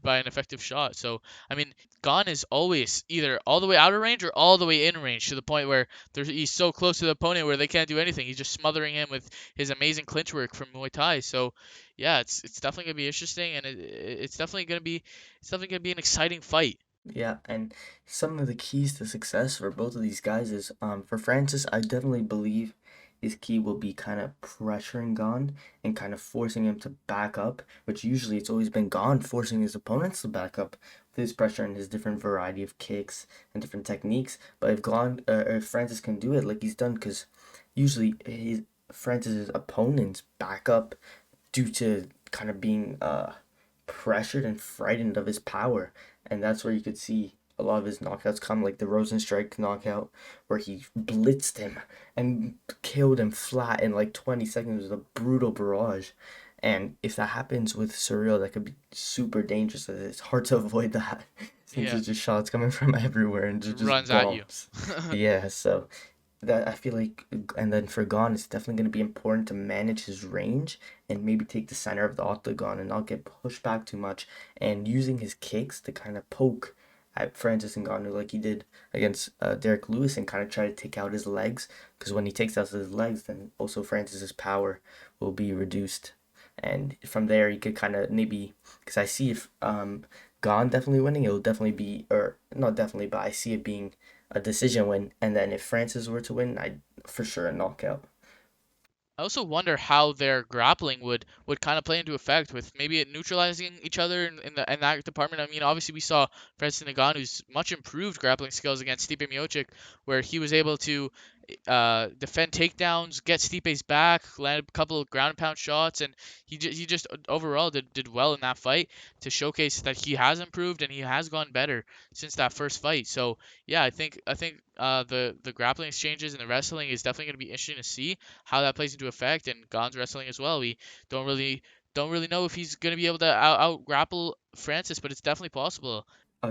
by an effective shot. So I mean, Gane is always either all the way out of range or all the way in range, to the point where he's so close to the opponent where they can't do anything. He's just smothering him with his amazing clinch work from Muay Thai. So yeah, it's definitely gonna be interesting, and it's definitely gonna be an exciting fight. Yeah, and some of the keys to success for both of these guys is for Francis, I definitely believe his key will be kind of pressuring Gon and kind of forcing him to back up, which usually it's always been Gon forcing his opponents to back up with his pressure and his different variety of kicks and different techniques. But if if Francis can do it like he's done, because usually his Francis's opponents back up due to kind of being pressured and frightened of his power, and that's where you could see a lot of his knockouts come, like the Rosenstrike knockout, where he blitzed him and killed him flat in like 20 seconds with a brutal barrage. And if that happens with Ciryl, that could be super dangerous. It's hard to avoid that since Yeah, there's just shots coming from everywhere and just just runs at you. bombs. Yeah, so that I feel like, and then for Gon, it's definitely going to be important to manage his range and maybe take the center of the octagon and not get pushed back too much, and using his kicks to kind of poke at Francis Ngannou like he did against Derek Lewis, and kind of try to take out his legs, because when he takes out his legs, then also Francis's power will be reduced, and from there he could kind of maybe, because I see if Gon definitely winning, it will definitely be, or not definitely, but I see it being a decision win. And then if Francis were to win, I'd for sure a knockout. I also wonder how their grappling would kind of play into effect with maybe it neutralizing each other in that department. I mean, obviously we saw Francis Ngannou's much improved grappling skills against Stipe Miocic, where he was able to defend takedowns, get Stipe's back, land a couple of ground and pound shots, and he just overall did well in that fight to showcase that he has improved and he has gone better since that first fight. So yeah, I think the grappling exchanges and the wrestling is definitely going to be interesting to see how that plays into effect. And Gane's wrestling as well. We don't really don't really know if he's going to be able to out grapple Francis, but it's definitely possible.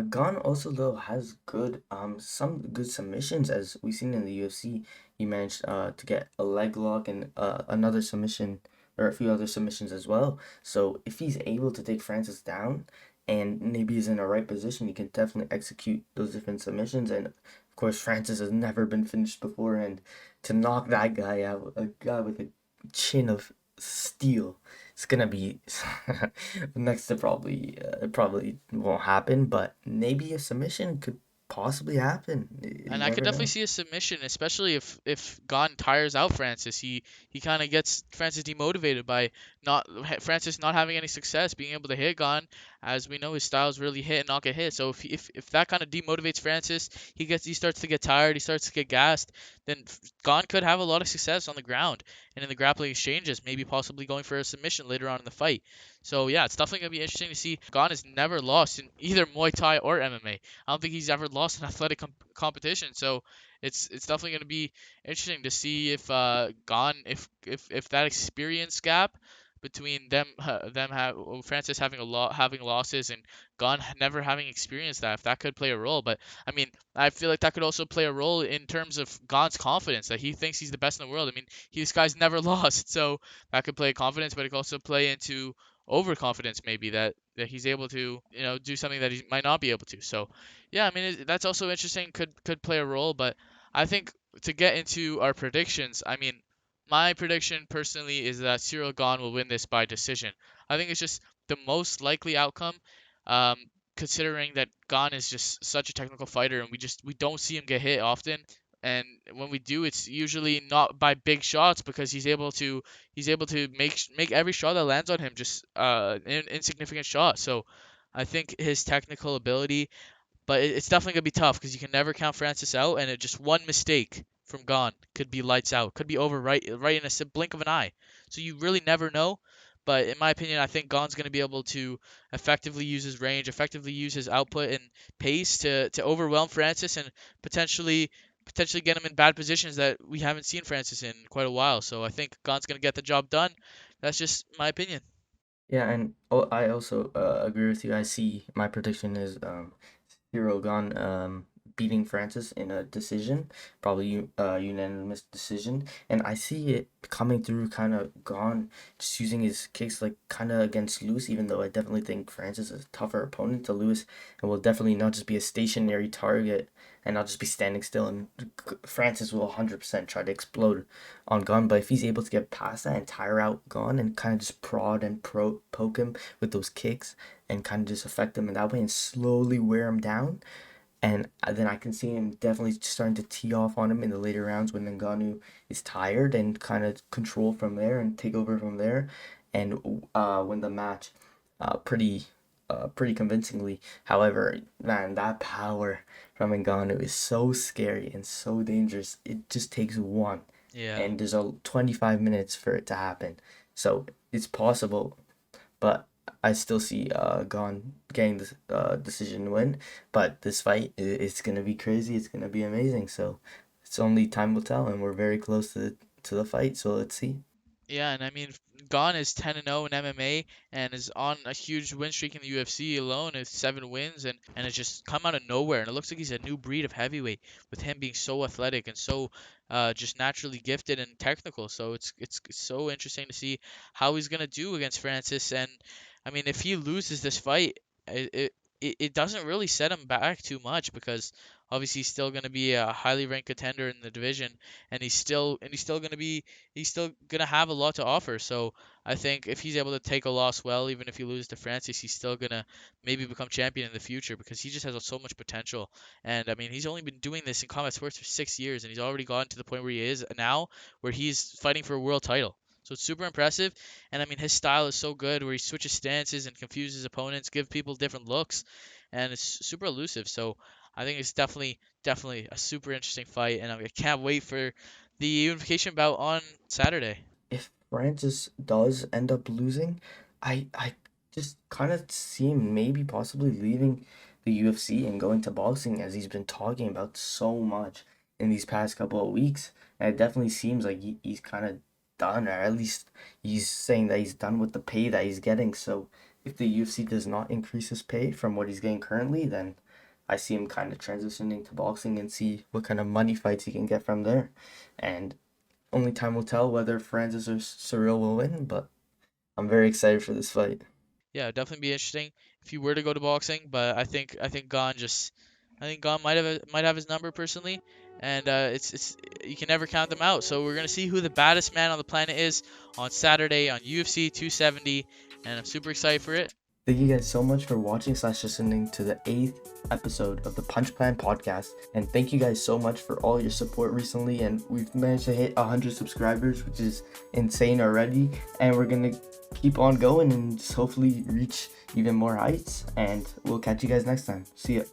Gane also though has good some good submissions as we've seen in the UFC. He managed to get a leg lock and another submission or a few other submissions as well. So if he's able to take Francis down and maybe he's in the right position, he can definitely execute those different submissions. And of course, Francis has never been finished before, and to knock that guy out, a guy with a chin of steel, it's gonna be next to probably it probably won't happen, but maybe a submission could possibly happen. You And I could never definitely know. see a submission, especially if Gon tires out Francis. He kind of gets Francis demotivated by not Francis not having any success, being able to hit Gon. As we know, his style's really hit and not get hit. So if that kind of demotivates Francis, he starts to get tired, he starts to get gassed. Then Gon could have a lot of success on the ground and in the grappling exchanges, maybe possibly going for a submission later on in the fight. So yeah, it's definitely gonna be interesting to see. Gon has never lost in either Muay Thai or MMA. I don't think he's ever lost an athletic competition. So it's definitely going to be interesting to see if Gane if that experience gap between Francis having a lot having losses and Gane never having experienced that, if that could play a role. But I mean, I feel like that could also play a role in terms of Gane's confidence that he thinks he's the best in the world. I mean, this guy's never lost, so that could play confidence, but it could also play into overconfidence maybe that he's able to do something that he might not be able to. So yeah, I mean that's also interesting. Could play a role, but I think to get into our predictions, I mean, my prediction personally is that Ciryl Gane will win this by decision. I think it's just the most likely outcome, um, considering that Gane is just such a technical fighter, and we don't see him get hit often. And when we do, it's usually not by big shots because he's able to make every shot that lands on him just an insignificant shot. So I think his technical ability, but it's definitely gonna be tough because you can never count Francis out, and just one mistake from Gone could be lights out, could be over right in a blink of an eye. So you really never know. But in my opinion, I think Gone's gonna be able to effectively use his range, effectively use his output and pace to overwhelm Francis and potentially get him in bad positions that we haven't seen Francis in quite a while. So I think Gone's gonna get the job done. That's just my opinion. Yeah, and I also agree with you. I see my prediction is Ciryl Gane beating Francis in a decision, probably unanimous decision, and I see it coming through kind of Gane just using his kicks like kind of against Lewis, even though I definitely think Francis is a tougher opponent to Lewis and will definitely not just be a stationary target and not just be standing still, and Francis will 100% try to explode on Gun, but if he's able to get past that and tire out Gun and kind of just prod and poke him with those kicks and kind of just affect him in that way and slowly wear him down, and then I can see him definitely starting to tee off on him in the later rounds when Ngannou is tired and kind of control from there and take over from there and win the match pretty pretty convincingly. However, man, that power from Ngannou is so scary and so dangerous. It just takes one, Yeah. and there's a 25 minutes for it to happen. So it's possible, but I still see Gon getting this decision win. But this fight, it's gonna be crazy. It's gonna be amazing. So it's only time will tell, and we're very close to the fight. So let's see. Yeah, and I mean, Gane is 10 and 0 in MMA and is on a huge win streak in the UFC alone. It's 7 wins and it's just come out of nowhere. And it looks like he's a new breed of heavyweight with him being so athletic and so just naturally gifted and technical. So it's so interesting to see how he's gonna do against Francis. And I mean, if he loses this fight, it it, it doesn't really set him back too much because obviously he's still gonna be a highly ranked contender in the division, and he's still gonna be he's still gonna have a lot to offer. So I think if he's able to take a loss well, even if he loses to Francis, he's still gonna maybe become champion in the future because he just has so much potential. And I mean, he's only been doing this in combat sports for 6 years, and he's already gotten to the point where he is now, where he's fighting for a world title. So it's super impressive. And I mean, his style is so good where he switches stances and confuses opponents, give people different looks, and it's super elusive. So I think it's definitely a super interesting fight, and I can't wait for the unification bout on Saturday. If Francis does end up losing, I just kind of see him maybe possibly leaving the UFC and going to boxing as he's been talking about so much in these past couple of weeks. And it definitely seems like he's kind of done, or at least he's saying that he's done with the pay that he's getting. So if the UFC does not increase his pay from what he's getting currently, then I see him kind of transitioning to boxing and see what kind of money fights he can get from there. And only time will tell whether Francis or Ciryl will win, but I'm very excited for this fight. Yeah, it'd definitely be interesting if you were to go to boxing, but I think Gane might have his number personally, and it's you can never count them out. So we're gonna see who the baddest man on the planet is on Saturday on UFC 270, and I'm super excited for it. Thank you guys so much for watching slash listening to the 8th episode of the Punch Plan podcast. And thank you guys so much for all your support recently. And we've managed to hit 100 subscribers, which is insane already. And we're going to keep on going and just hopefully reach even more heights. And we'll catch you guys next time. See ya.